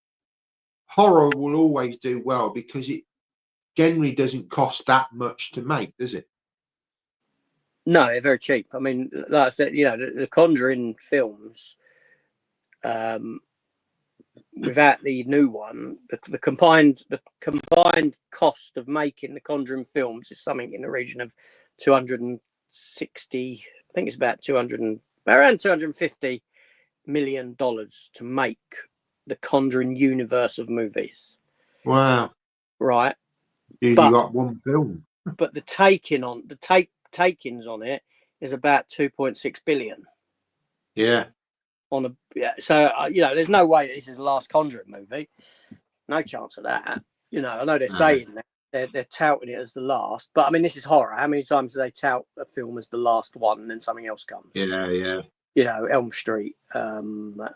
horror will always do well because it generally doesn't cost that much to make, does it? No, they're very cheap. I mean, like I said, the Conjuring films, without the new one, the combined cost of making the Conjuring films is something in the region of 260. I think it's about around 250 million dollars to make the Conjuring universe of movies. Wow! Right, you got one film, but the takings on it is about 2.6 billion. Yeah. So there's no way this is the last Conjuring movie. No chance of that. I know they're saying that they're touting it as the last, but I mean, this is horror. How many times do they tout a film as the last one and then something else comes? Yeah. Elm Street. What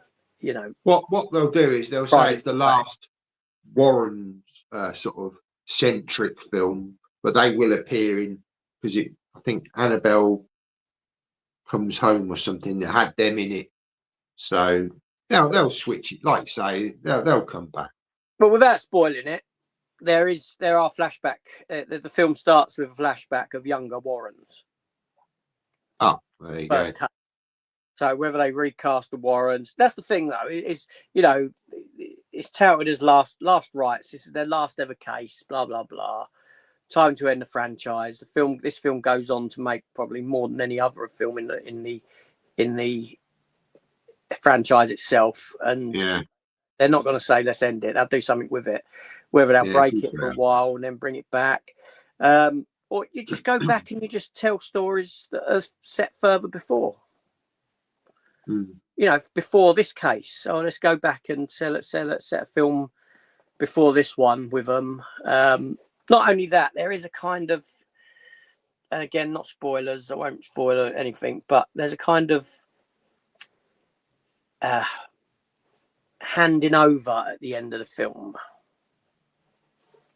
they'll do is they'll say it's the last Warren sort of centric film, but they will appear in, because I think Annabelle Comes Home or something that had them in it. So they'll switch it, like you say, they'll come back. But without spoiling it, there are flashback. The film starts with a flashback of younger Warrens. Oh, there you go. So whether they recast the Warrens, that's the thing though. It's touted as last rights. This is their last ever case. Blah blah blah. Time to end the franchise. This film goes on to make probably more than any other film in the franchise itself, and they're not going to say let's end it. They'll do something with it, whether they'll break it for a while and then bring it back, or you just go back and you just tell stories that are set further before. Before this case. So let's go back and let's set a film before this one with them. Not only that, there is a kind of, and again, not spoilers. I won't spoil anything, but there's a kind of handing over at the end of the film.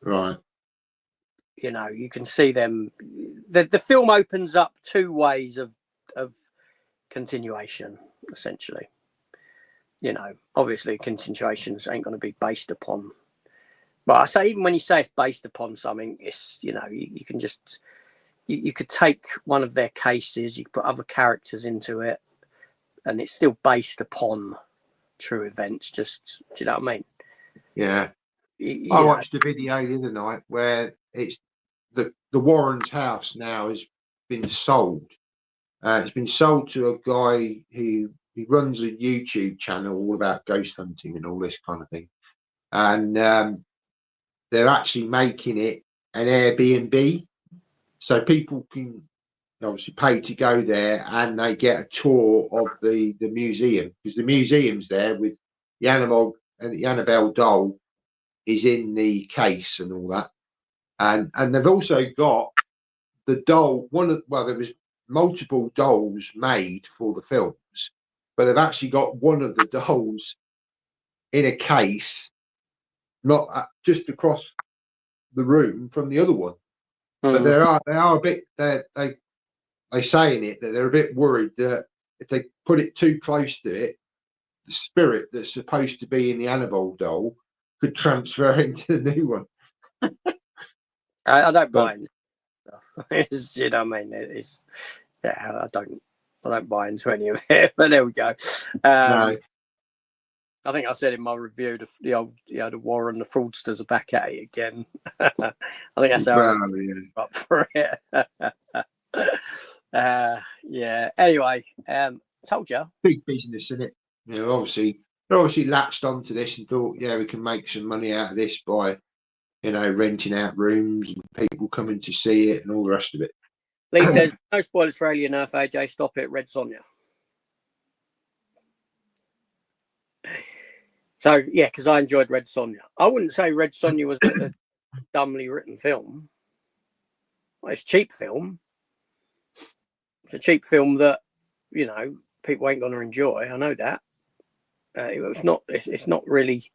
Right. You can see them. The film opens up 2 ways of continuation, essentially. Obviously, continuations ain't going to be based upon. But I say, even when you say it's based upon something, it's you can just you could take one of their cases, you could put other characters into it, and it's still based upon true events. Just, do you know what I mean? Yeah. I you know, watched a video the other night where it's the Warren's house now has been sold. It's been sold to a guy who he runs a YouTube channel all about ghost hunting and all this kind of thing, and they're actually making it an Airbnb, so people can obviously pay to go there, and they get a tour of the museum, because the museum's there with the animal and the Annabelle doll is in the case and all that, and they've also got the doll. There was multiple dolls made for the films, but they've actually got one of the dolls in a case, not just across the room from the other one. But they are a bit they say in it that they're a bit worried that if they put it too close to it, the spirit that's supposed to be in the Annabelle doll could transfer into the new one. I don't But mind. It's, you know what I mean? It's I don't buy into any of it. But there we go. no, I think I said in my review the old, the Warren, the fraudsters are back at it again. I think that's how I'm up for it. Yeah. Anyway, told you. big business, isn't it? Obviously, they obviously latched onto this and thought, yeah, we can make some money out of this by, renting out rooms and people coming to see it and all the rest of it. Lee says, no spoilers for Alien Earth, AJ. Stop it, Red Sonja. So, yeah, because I enjoyed Red Sonja. I wouldn't say Red Sonja was a dumbly written film. Well, it's a cheap film. It's a cheap film that, people ain't going to enjoy. I know that. It's not really.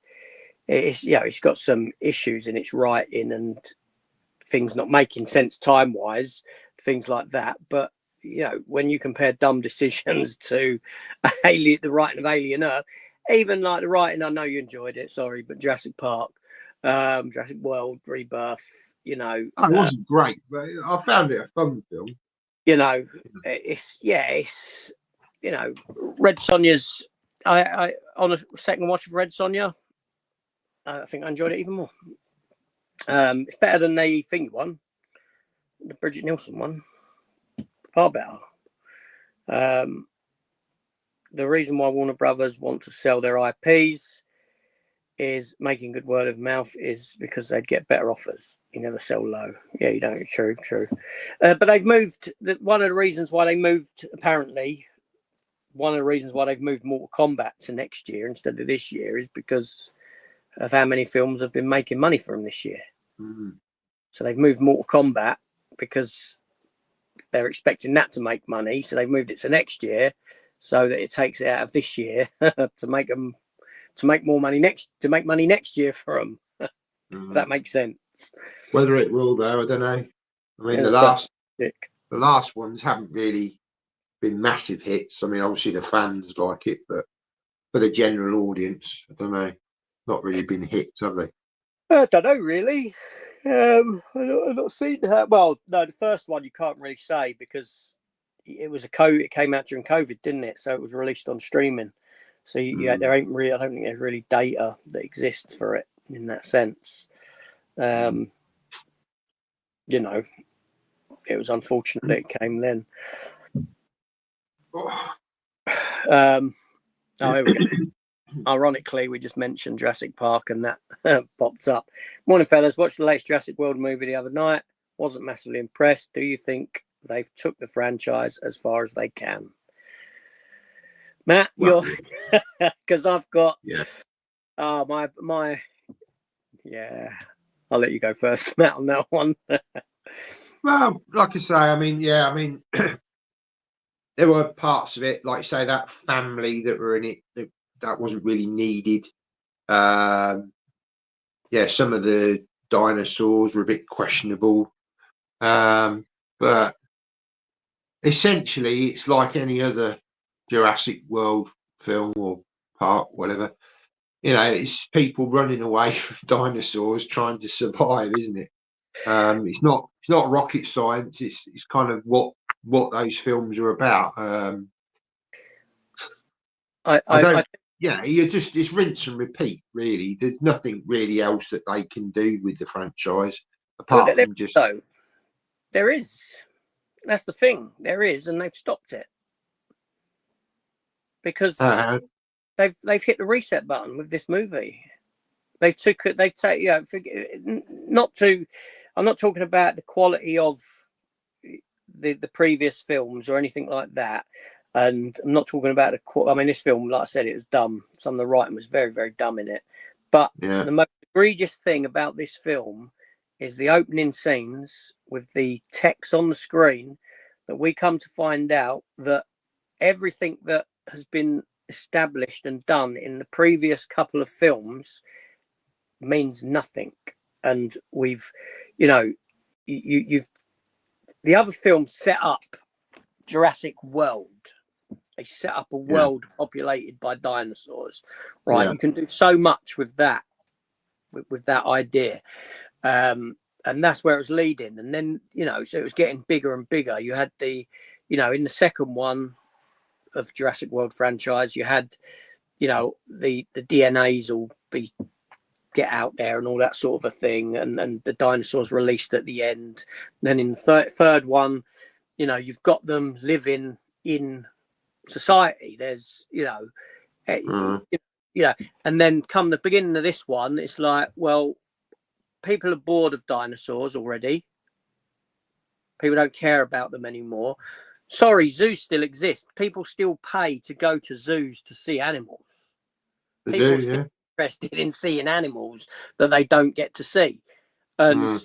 It's got some issues in its writing and things not making sense time-wise, things like that. But, when you compare Dumb Decisions to the writing of Alien Earth, even like the writing, I know you enjoyed it, sorry, but Jurassic Park, Jurassic World, Rebirth, It wasn't great, but I found it a fun film. It's Red Sonja's. I on a second watch of Red Sonja, I think I enjoyed it even more. It's better than the thing one, the Bridget Nielsen one, far better. The reason why Warner Brothers want to sell their IPs is making good word of mouth is because they'd get better offers. You never sell low. Yeah, you don't. True. But they've moved. One of the reasons why they moved, apparently, one of the reasons why they've moved Mortal Kombat to next year instead of this year is because of how many films have been making money for them this year. Mm. So they've moved Mortal Kombat because they're expecting that to make money. So they've moved it to next year so that it takes it out of this year to make money next year for them. If that makes sense. Whether it will, though, I don't know. I mean, the last ones haven't really been massive hits. I mean, obviously the fans like it, but for the general audience, I don't know. Not really been hits, have they? I don't know, really. I've not seen that. Well, no, the first one you can't really say because it came out during COVID, didn't it? So it was released on streaming. So there ain't really. I don't think there's really data that exists for it in that sense. It was unfortunate that it came then. Here we go. Ironically, we just mentioned Jurassic Park and that popped up. Morning, fellas. Watched the latest Jurassic World movie the other night. Wasn't massively impressed. Do you think they've took the franchise as far as they can? Matt, you're because I've got my I'll let you go first, Matt, on that one. Well, like I say, I mean, there were parts of it, like say that family that were in it that wasn't really needed. Some of the dinosaurs were a bit questionable, but essentially it's like any other Jurassic World film or part, whatever. It's people running away from dinosaurs trying to survive, isn't it? It's not rocket science. It's kind of what those films are about. I yeah, it's rinse and repeat, really. There's nothing really else that they can do with the franchise Well, apart from just. so there is. That's the thing. There is, and they've stopped it because they've hit the reset button with this movie. They've take not to. I'm not talking about the quality of the previous films or anything like that. And I'm not talking about I mean, this film, like I said, it was dumb. Some of the writing was very, very dumb in it. But the most egregious thing about this film is the opening scenes with the text on the screen, that we come to find out that everything that has been established and done in the previous couple of films means nothing. And we've, you've the other films set up Jurassic World. They set up a world populated by dinosaurs, right? You can do so much with that, with that idea. And that's where it was leading. And then, so it was getting bigger and bigger. You had in the second one of Jurassic World franchise, you had, the DNAs will get out there and all that sort of a thing. And the dinosaurs released at the end. Then in the third one, you've got them living in society. There's and then come the beginning of this one, it's like, well, people are bored of dinosaurs already. People don't care about them anymore. Sorry, zoos still exist. People still pay to go to zoos to see animals. People are still interested in seeing animals that they don't get to see. And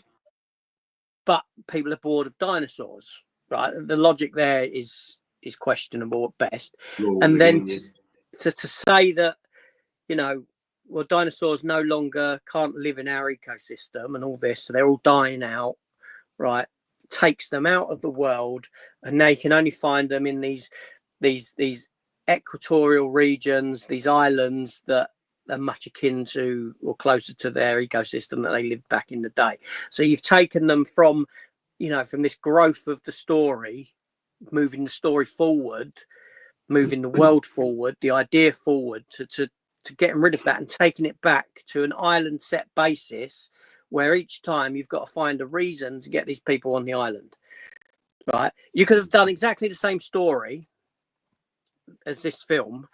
but people are bored of dinosaurs, right? The logic there is questionable at best. And then to say that, well, dinosaurs no longer can't live in our ecosystem and all this, so they're all dying out, right? Takes them out of the world, and they can only find them in these equatorial regions, these islands that are much akin to or closer to their ecosystem that they lived back in the day. So you've taken them from, from this growth of the story, moving the story forward, moving the world forward, the idea forward, to getting rid of that and taking it back to an island set basis, where each time you've got to find a reason to get these people on the island, right? You could have done exactly the same story as this film,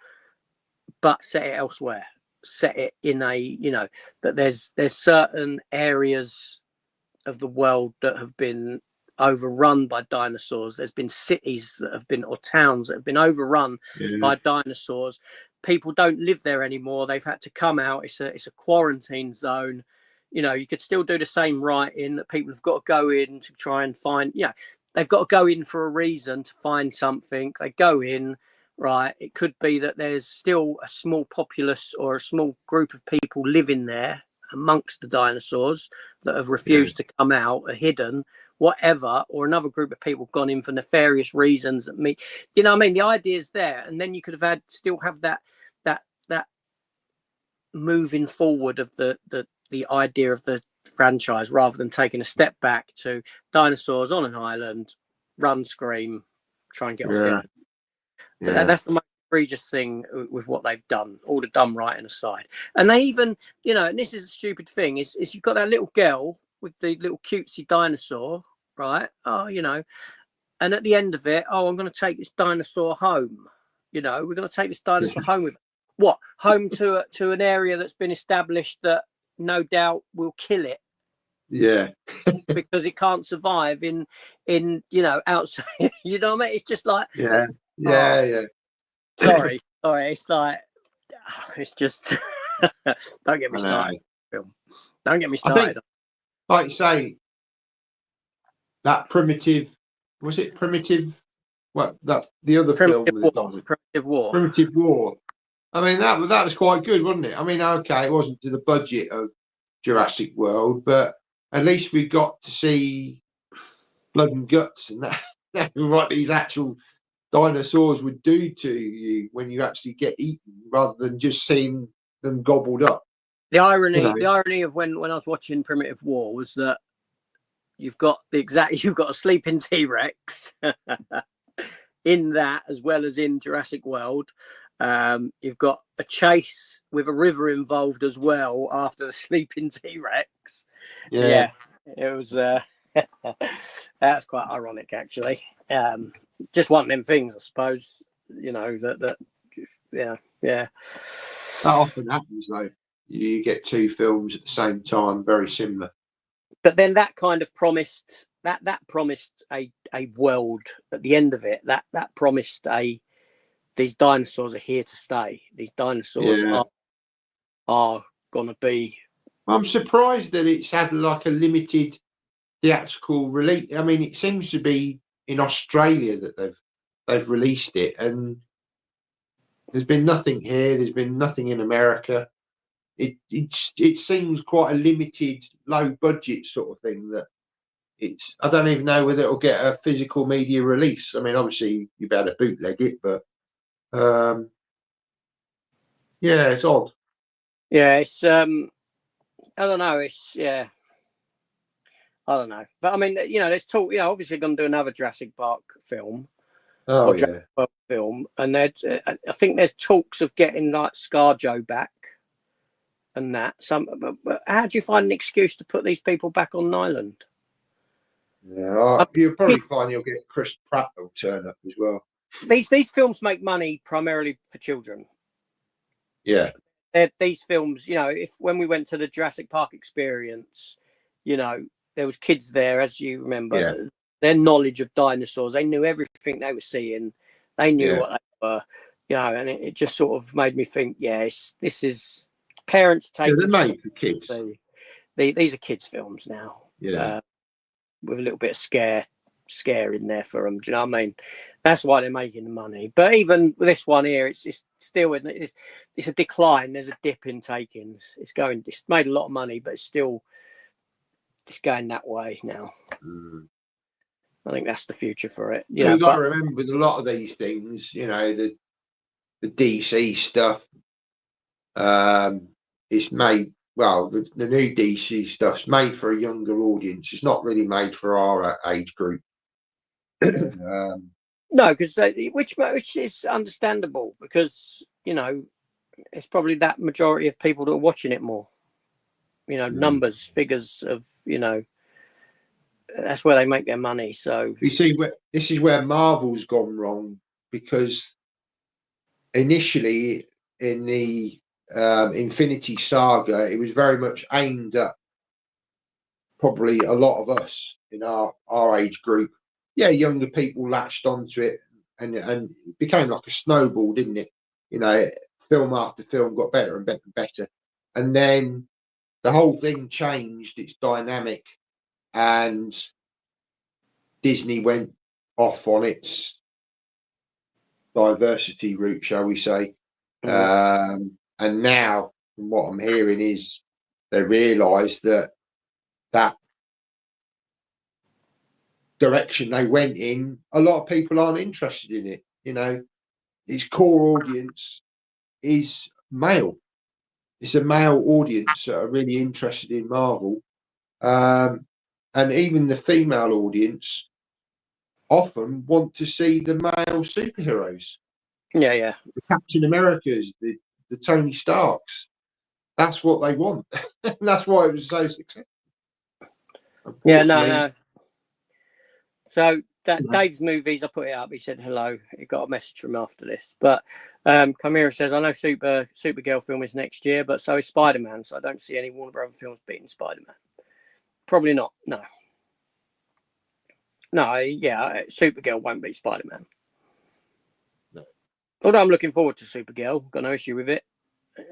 but set it elsewhere. Set it in a, that there's certain areas of the world that have been overrun by dinosaurs. There's been cities that have been, or towns that have been overrun by dinosaurs. People don't live there anymore. They've had to come out. It's a quarantine zone. You could still do the same writing, that people have got to go in to try and find, they've got to go in for a reason to find something. They go in, right? It could be that there's still a small populace or a small group of people living there amongst the dinosaurs that have refused to come out, are hidden, whatever, or another group of people gone in for nefarious reasons that the idea is there. And then you could have still have that moving forward of the idea of the franchise, rather than taking a step back to dinosaurs on an island, run, scream, try and get off the island. That's the most egregious thing with what they've done, all the dumb writing aside. And they even, and this is a stupid thing, is you've got that little girl with the little cutesy dinosaur, right? And at the end of it, I'm going to take this dinosaur home. We're going to take this dinosaur home with what? Home to an area that's been established that no doubt will kill it. Yeah. Because it can't survive in outside. You know what I mean? It's just like yeah. Sorry. It's like it's just don't get me started. Don't get me started. Like you say, that Primitive, was it Primitive? What the other Primitive film? Primitive War. I mean, that was quite good, wasn't it? I mean, okay, it wasn't to the budget of Jurassic World, but at least we got to see blood and guts and that what these actual dinosaurs would do to you when you actually get eaten, rather than just seeing them gobbled up. The irony of when I was watching Primitive War was that you've got a sleeping T-Rex in that, as well as in Jurassic World. You've got a chase with a river involved as well after the sleeping T-Rex. Yeah, it was. That's quite ironic, actually. Just one of them things, I suppose. You know that. Yeah. That often happens, though. You get two films at the same time, very similar. But then that kind of promised that promised a world at the end of it. That promised these dinosaurs are here to stay. These dinosaurs are gonna be. I'm surprised that it's had like a limited theatrical release. I mean, it seems to be in Australia that they've released it, and there's been nothing here. There's been nothing in America. It seems quite a limited, low budget sort of thing. That it's. I don't even know whether it'll get a physical media release. I mean, obviously you better bootleg it, but yeah, it's odd. Yeah, it's I don't know. It's I don't know. But I mean, you know, there's talk. You know, obviously going to do another Jurassic Park film. Oh Jurassic Park film, and I think there's talks of getting like ScarJo back. And that but how do you find an excuse to put these people back on an island? Yeah, you'll probably find you'll get Chris Pratt will turn up as well. These films make money primarily for children. Yeah, these films, you know, when we went to the Jurassic Park experience, you know, there was kids there, as you remember. Yeah. Their knowledge of dinosaurs, they knew everything they were seeing. They knew what they were, you know, and it just sort of made me think, this is parents taking. They're made for kids. These are kids' films now. Yeah. With a little bit of scare in there for them. Do you know what I mean? That's why they're making the money. But even with this one here, it's still it's a decline. There's a dip in takings. It's made a lot of money, but it's going that way now. I think that's the future for it. You've got to remember with a lot of these things, you know, the DC stuff, it's made. Well, the new DC stuff's made for a younger audience. It's not really made for our age group. No, because which is understandable, because you know it's probably that majority of people that are watching it more. You know, figures of, you know, that's where they make their money. So you see, this is where Marvel's gone wrong, because initially in the Infinity Saga, it was very much aimed at probably a lot of us in our age group. Yeah, younger people latched onto it, and it became like a snowball, didn't it? You know, film after film got better and better and better, and then the whole thing changed its dynamic, and Disney went off on its diversity route, shall we say. And now, from what I'm hearing, is they realise that direction they went in, a lot of people aren't interested in it. You know, its core audience is male. It's a male audience that are really interested in Marvel. And even the female audience often want to see the male superheroes. Yeah. The Captain Americas, the Tony Starks. That's what they want. That's why it was so successful. Yeah, no. So that Dave's movies, I put it up. He said hello. He got a message from him after this. But Chimera says, I know Supergirl film is next year, but so is Spider-Man. So I don't see any Warner Brothers films beating Spider-Man. Probably not. No. Yeah, Supergirl won't beat Spider-Man. No. Although I'm looking forward to Supergirl. Got no issue with it.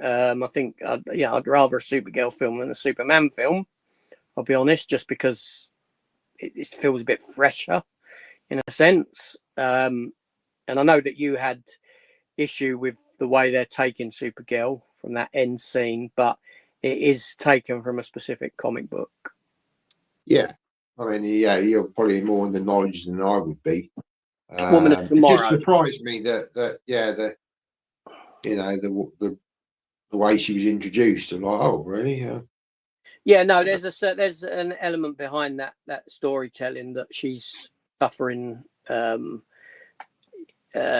I think I'd rather a Supergirl film than a Superman film. I'll be honest, just because it feels a bit fresher in a sense. And I know that you had issue with the way they're taking Supergirl from that end scene, but it is taken from a specific comic book. Yeah. I mean, yeah, you're probably more in the knowledge than I would be. Woman of Tomorrow. It just surprised me that the way she was introduced. I'm like, oh, really? Yeah, no, there's an element behind that storytelling, that she's suffering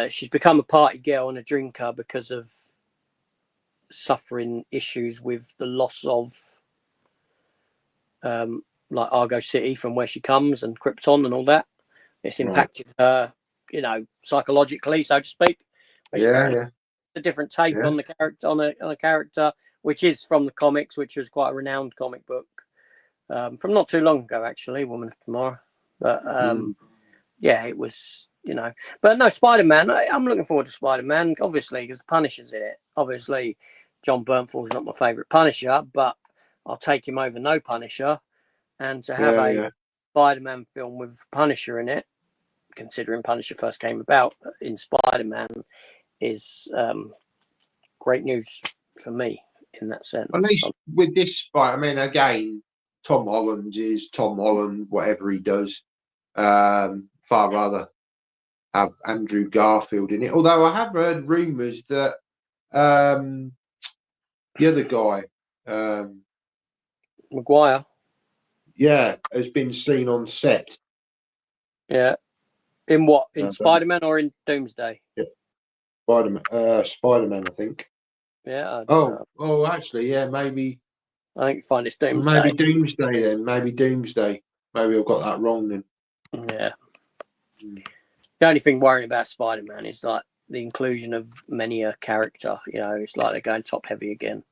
she's become a party girl and a drinker because of suffering issues with the loss of like Argo City from where she comes and Krypton and all that. It's impacted her, you know, psychologically, so to speak. Yeah. A different take on the character, on a character which is from the comics, which was quite a renowned comic book from not too long ago, actually, Woman of Tomorrow. But yeah, it was, you know. But no, Spider-Man, I'm looking forward to Spider-Man, obviously, because the Punisher's in it. Obviously, John Bernthal is not my favourite Punisher, but I'll take him over no Punisher. And to have a Spider-Man film with Punisher in it, considering Punisher first came about in Spider-Man, is great news for me in that sense. At least with this fight, I mean, again, Tom Holland is Tom Holland, whatever he does. Far rather have Andrew Garfield in it. Although I have heard rumours that the other guy, Maguire, has been seen on set. Yeah. In what? In Spider-Man or in Doomsday? Yeah. Spider-Man, I think. Yeah. Actually, yeah, maybe. I think you find it's Doomsday. Maybe Doomsday then. Maybe Doomsday. Maybe I've got that wrong then. Yeah. The only thing worrying about Spider-Man is like the inclusion of many a character. You know, it's like they're going top heavy again.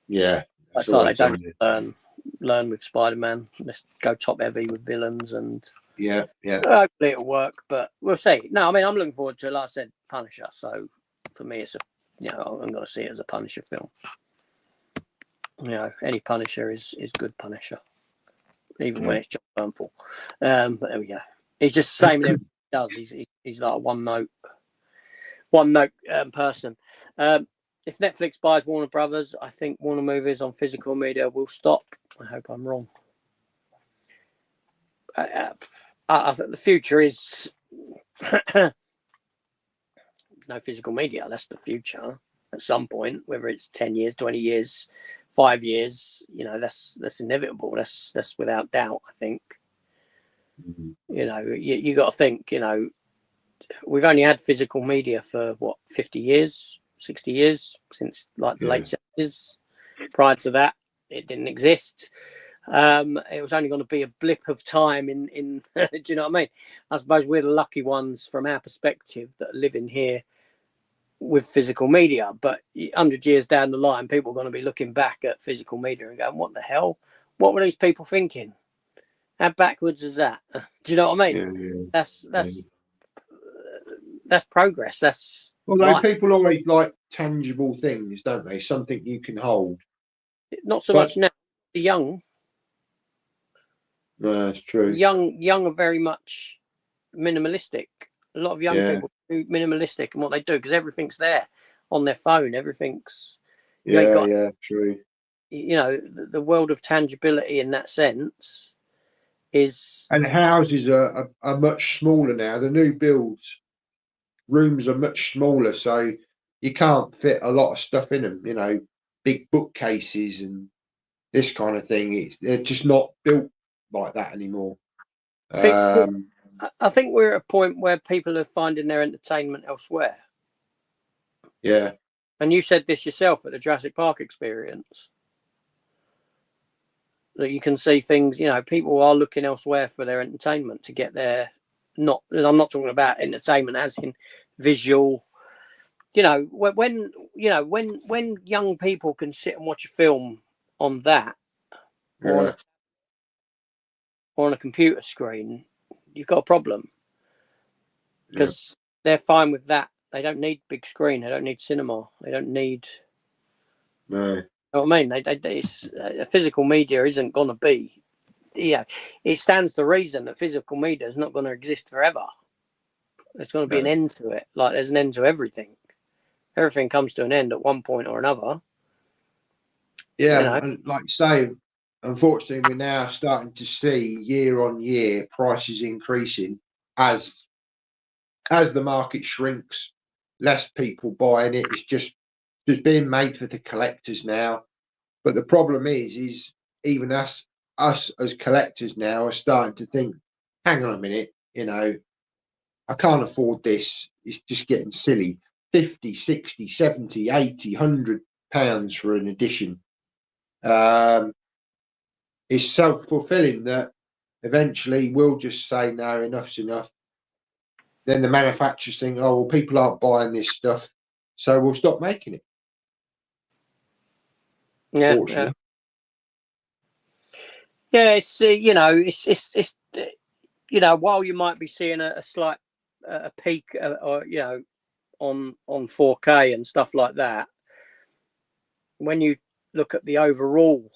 Yeah. It's like they don't learn with Spider-Man. Let's go top heavy with villains and yeah. Hopefully it'll work, but we'll see. No, I mean I'm looking forward to it. Like I said, Punisher. So for me, it's I'm going to see it as a Punisher film. You know, any Punisher is good Punisher, even when it's John Bernthal. But there we go. He's just the same in everything he does. He's like a one note person. If Netflix buys Warner Brothers, I think Warner Movies on physical media will stop. I hope I'm wrong. I think the future is no physical media. That's the future at some point, whether it's 10 years, 20 years, 5 years, you know, that's inevitable. That's without doubt, I think. You know, you got to think, you know, we've only had physical media for what, 50 years, 60 years, since like the late 70s. Prior to that, it didn't exist. It was only going to be a blip of time in do you know what I mean? I suppose we're the lucky ones from our perspective that are living here with physical media, but 100 years down the line, people are going to be looking back at physical media and going, what the hell? What were these people thinking? How backwards is that? Do you know what I mean? That's progress. That's although people always like tangible things, don't they? Something you can hold. Not so much now. The young. No, that's true. Young are very much minimalistic. A lot of young people are minimalistic in what they do because everything's there on their phone. Everything's true. You know, the world of tangibility in that sense is. And houses are much smaller now. The new builds, rooms are much smaller, so you can't fit a lot of stuff in them. You know, big bookcases and this kind of thing. They're just not built like that anymore. I think we're at a point where people are finding their entertainment elsewhere. Yeah. And you said this yourself at the Jurassic Park experience. That you can see things, you know, people are looking elsewhere for their entertainment to get their I'm not talking about entertainment as in visual. You know, when young people can sit and watch a film on that or on a computer screen, you've got a problem because they're fine with that. They don't need big screen. They don't need cinema. They don't need. No. You know what I mean? Physical media isn't going to be. Yeah, it stands to reason that physical media is not going to exist forever. There's going to be an end to it. Like there's an end to everything. Everything comes to an end at one point or another. Yeah, you know? And like say, unfortunately, we're now starting to see year on year prices increasing as the market shrinks. Less people buying it. It's just being made for the collectors now. But the problem is even us as collectors now are starting to think, hang on a minute, you know, I can't afford this. It's just getting silly. 50, 60, 70, 80, £100 for an edition. It's self-fulfilling that eventually we'll just say, no, enough's enough. Then the manufacturers think, oh, well, people aren't buying this stuff, so we'll stop making it. Yeah, Fortunately. yeah. It's it's while you might be seeing a slight a peak or on 4K and stuff like that, when you look at the overall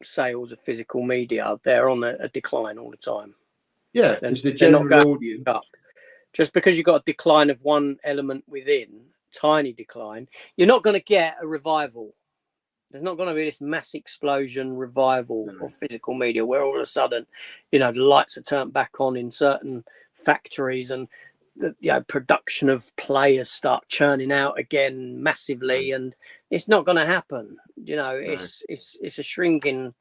sales of physical media, they're on a decline all the time. Yeah, because the general audience up. Just because you've got a decline of one element within, tiny decline, you're not going to get a revival. There's not going to be this mass explosion revival of physical media where all of a sudden, the lights are turned back on in certain factories and the production of players start churning out again massively, and it's not going to happen. It's a shrinking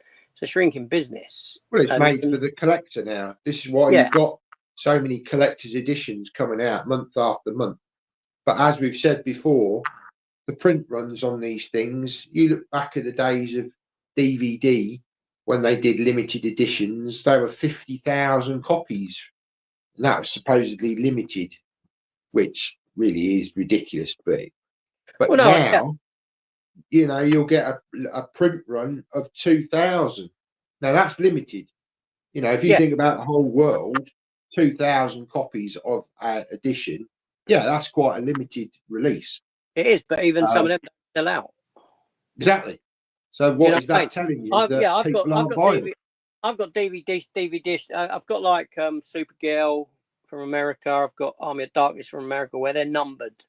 business. Well, it's made for the collector now. This is why you've got so many collector's editions coming out month after month. But as we've said before, the print runs on these things. You look back at the days of DVD when they did limited editions, they were 50,000 copies. And that was supposedly limited, which really is ridiculous. But now, you'll get a print run of 2,000. Now that's limited. If you think about the whole world, 2,000 copies of an edition, that's quite a limited release. It is, but even some of them don't sell out. Exactly. So what is that telling you? I've got DVDs. I've got like Supergirl from America. I've got Army of Darkness from America, where they're numbered.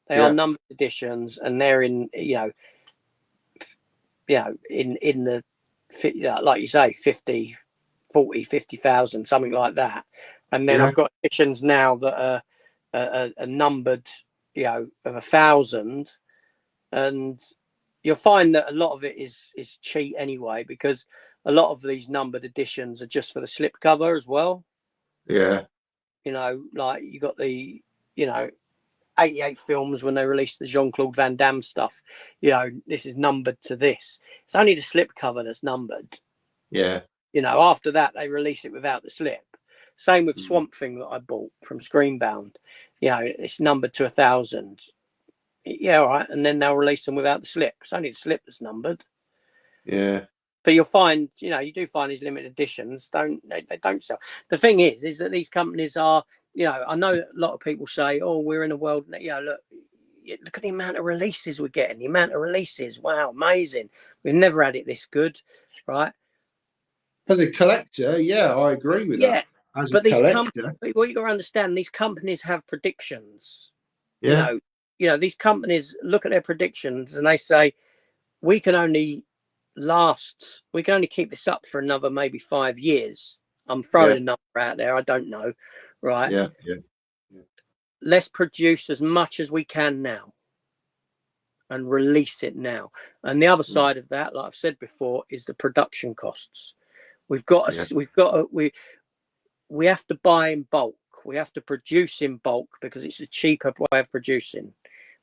They are numbered editions, and they're in in the like you say 50, 40, 50,000, something like that. And then I've got editions now that are numbered, of 1,000, and you'll find that a lot of it is cheat anyway, because a lot of these numbered editions are just for the slipcover as well. Yeah. Like you got the 88 films when they released the Jean-Claude Van Damme stuff. This is numbered to this. It's only the slipcover that's numbered. Yeah. After that they release it without the slip. Same with Swamp Thing that I bought from Screenbound. It's numbered to 1,000. Yeah, all right. And then they'll release them without the slip. It's only the slip that's numbered. Yeah. But you'll find, you do find these limited editions they don't sell. The thing is that these companies are, I know a lot of people say, oh, we're in a world, look at the amount of releases we're getting, the amount of releases. Wow, amazing. We've never had it this good, right? As a collector, I agree with that. But these companies, what you got to understand, these companies have predictions. Yeah. These companies look at their predictions and they say, we can only keep this up for another maybe 5 years. I'm throwing a number out there. I don't know. Right. Yeah. Let's produce as much as we can now and release it now. And the other side of that, like I've said before, is the production costs. We have to buy in bulk. We have to produce in bulk because it's a cheaper way of producing.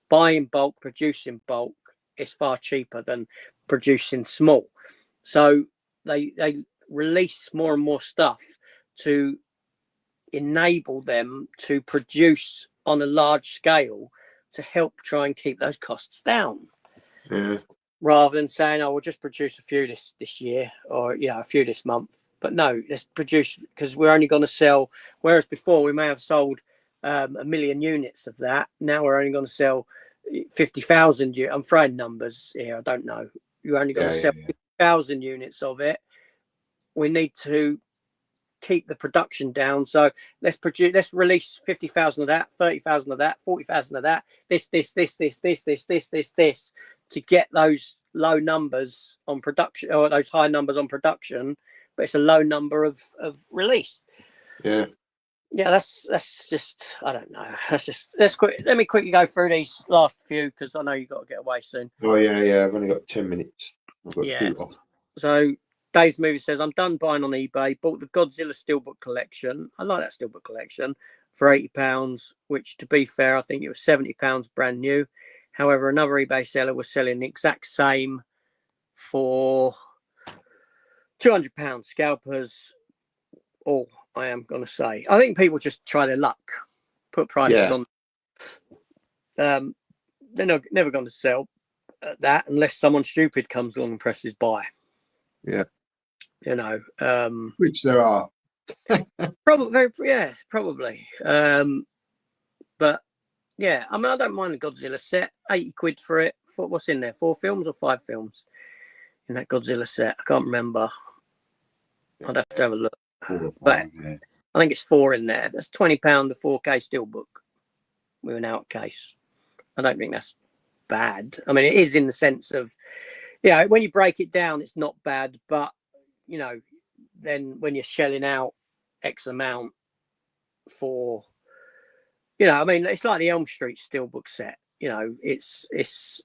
Buy in bulk, produce in bulk. It's far cheaper than producing small. So they release more and more stuff to enable them to produce on a large scale to help try and keep those costs down. Yeah. Rather than saying, oh, we'll just produce a few this year or a few this month. But no, let's produce, because we're only going to sell, whereas before we may have sold 1 million units of that. Now we're only going to sell 50,000. I'm throwing numbers here. I don't know. You're only going to sell 50,000 units of it. We need to keep the production down. So let's release 50,000 of that, 30,000 of that, 40,000 of that, this, to get those low numbers on production, or those high numbers on production, but it's a low number of release. Yeah. Yeah, that's just, I don't know. Let me quickly go through these last few, because I know you've got to get away soon. Oh, yeah. I've only got 10 minutes. I've got to shoot off. So Dave's Movie says, I'm done buying on eBay. Bought the Godzilla Steelbook collection. I like that Steelbook collection for £80, which, to be fair, I think it was £70 brand new. However, another eBay seller was selling the exact same for £200. Scalpers, all I am going to say. I think people just try their luck, put prices on. They're never going to sell at that unless someone stupid comes along and presses buy. Yeah. You know, which there are. probably. But yeah, I mean, I don't mind the Godzilla set. £80 for it. For what's in there? 4 films or 5 films in that Godzilla set? I can't remember. I'd have to have a look. But I think it's 4 in there. That's £20 a 4K steelbook with an out case. I don't think that's bad. I mean, it is in the sense of, yeah, when you break it down, it's not bad. But, you know, then when you're shelling out X amount for, you know, I mean, it's like the Elm Street steelbook set. You know, it's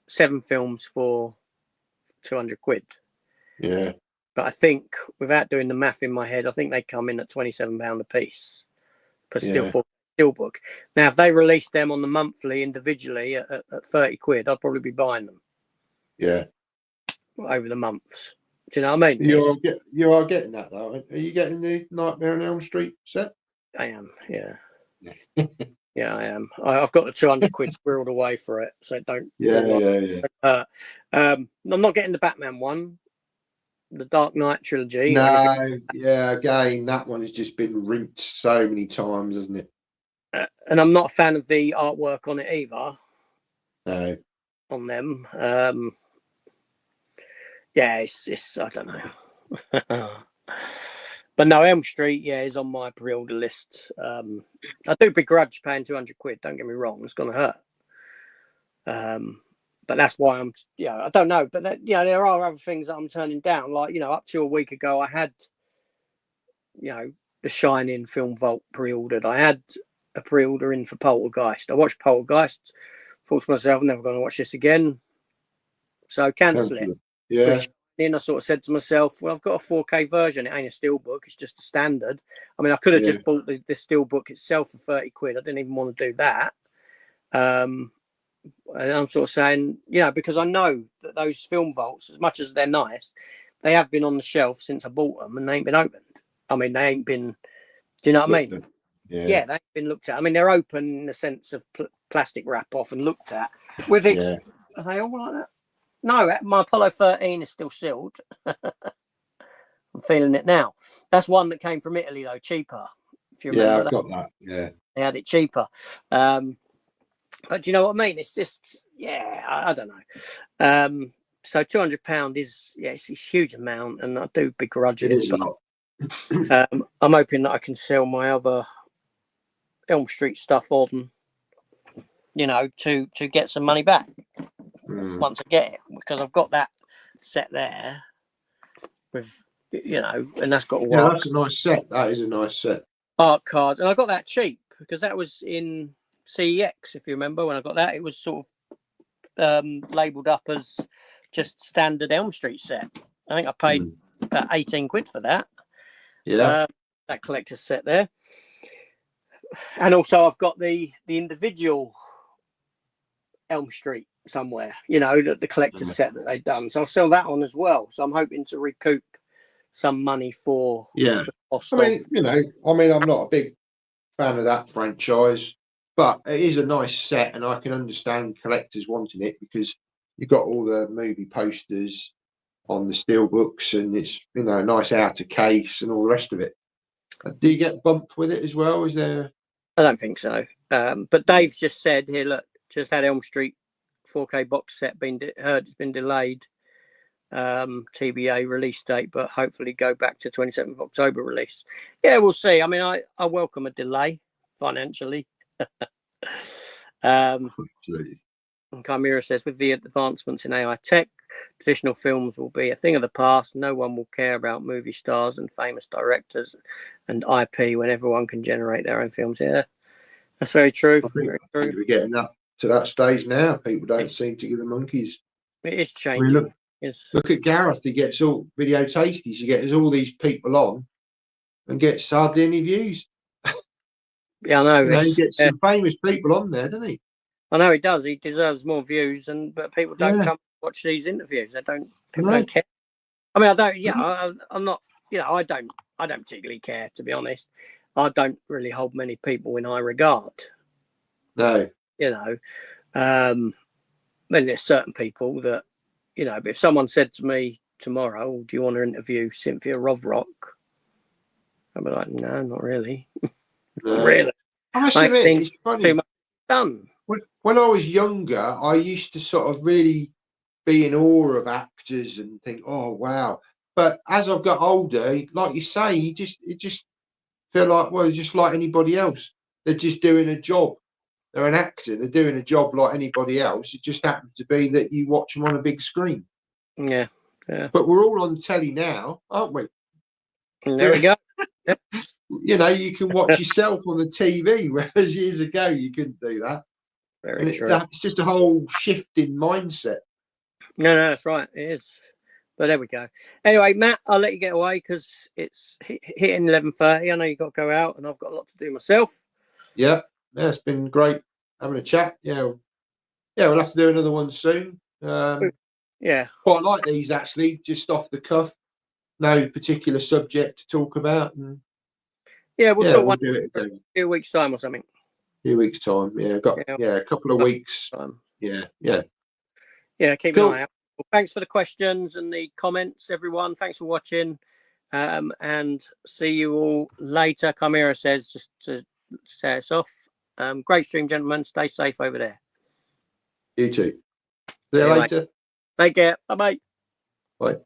7 films for £200. Yeah. But I think, without doing the math in my head, I think they come in at £27 a piece per steelbook. Now, if they release them on the monthly individually at £30, I'd probably be buying them. Yeah. Over the months. Do you know what I mean? You are getting that, though. Are you getting the Nightmare on Elm Street set? I am, yeah. Yeah, I am. I've got the £200 squirreled away for it, so don't. Yeah. I'm not getting the Batman one, the Dark Knight trilogy. No, yeah. Again, that one has just been rinsed so many times, hasn't it? And I'm not a fan of the artwork on it either. No. On them, yeah, it's I don't know. But no, Elm Street, yeah, is on my pre-order list. I do begrudge paying £200. Don't get me wrong; it's going to hurt. But that's why I don't know. But there are other things that I'm turning down. Like, you know, up to a week ago, I had, you know, The Shining Film Vault pre-ordered. I had a pre-order in for Poltergeist. I watched Poltergeist. Thought to myself, I'm never going to watch this again. So cancel it. Yeah. Then I sort of said to myself, well, I've got a 4K version. It ain't a steelbook. It's just a standard. I mean, I could have just bought the steelbook itself for £30. I didn't even want to do that. And I'm sort of saying, you know, because I know that those film vaults, as much as they're nice, they have been on the shelf since I bought them and they ain't been opened. I mean, they ain't been, do you know what I mean? Yeah, they ain't been looked at. I mean, they're open in the sense of plastic wrap off and looked at. Are they all like that? No, my Apollo 13 is still sealed. I'm feeling it now. That's one that came from Italy, though, cheaper. If you remember, I've got that. Yeah, they had it cheaper. But do you know what I mean? It's just, I don't know. So £200 is, it's a huge amount, and I do begrudge it. Is a lot. I'm hoping that I can sell my other Elm Street stuff on, you know, to get some money back. Once I get it, because I've got that set there with, you know, and that's got that's a nice set. That is a nice set. Art cards, and I got that cheap because that was in CEX. If you remember when I got that, it was sort of labelled up as just standard Elm Street set. I think I paid about £18 for that. Yeah, that collector's set there, and also I've got the individual Elm Street somewhere, you know, the collector's set that they've done. So I'll sell that on as well. So I'm hoping to recoup some money for the cost. I mean, you know, I'm not a big fan of that franchise, but it is a nice set, and I can understand collectors wanting it because you've got all the movie posters on the steel books, and it's, you know, a nice outer case and all the rest of it. Do you get bumped with it as well? Is there? I don't think so. But Dave's just said here, look, just had Elm Street 4K box set it's been delayed, TBA release date, but hopefully go back to 27th of October release. Yeah, we'll see. I mean, I welcome a delay financially. Absolutely. And Chimera says, with the advancements in AI tech, traditional films will be a thing of the past. No one will care about movie stars and famous directors and IP when everyone can generate their own films. Yeah, that's very true. Very true. We're getting to that stage now. People don't seem to give the monkeys. It is changing. I mean, look at Gareth. He gets all Video Tasties. He gets all these people on and gets hardly any views. Yeah, I know. You know, he It's, gets some famous people on there, doesn't he? I know he does. He deserves more views, but people don't Yeah. come watch these interviews. They don't. People No. don't care. I mean, I don't. Yeah, I'm not. You know, I don't. I don't particularly care, to be honest. I don't really hold many people in high regard. No. You know, then there's certain people that, you know. But if someone said to me tomorrow, "Do you want to interview Cynthia Rothrock?" I'd be like, "No, not really. Not No. really. I must I admit, think it's too funny. much done." When I was younger, I used to sort of really be in awe of actors and think, oh wow. But as I've got older, like you say, you just feel like, well, just like anybody else. They're just doing a job. They're an actor. They're doing a job like anybody else. It just happens to be that you watch them on a big screen. Yeah, yeah. But we're all on telly now, aren't we? And there we go. You know, you can watch yourself on the TV, whereas years ago you couldn't do that. Very true. It's just a whole shift in mindset. No, that's right. It is. But there we go. Anyway, Matt, I'll let you get away because it's hitting 11:30. I know you've got to go out, and I've got a lot to do myself. Yeah, it's been great having a chat. Yeah, we'll have to do another one soon. Yeah. Quite like these actually, just off the cuff, no particular subject to talk about, and Yeah, we'll do it again. A few weeks' time or something. A few weeks' time. Yeah, a couple of weeks. Yeah. Yeah, keep Cool. an eye out. Well, thanks for the questions and the comments, everyone. Thanks for watching. And see you all later. Chimera says, just to stay us off. Great stream, gentlemen. Stay safe over there. You too. See you later. Take care. Bye-bye. Bye.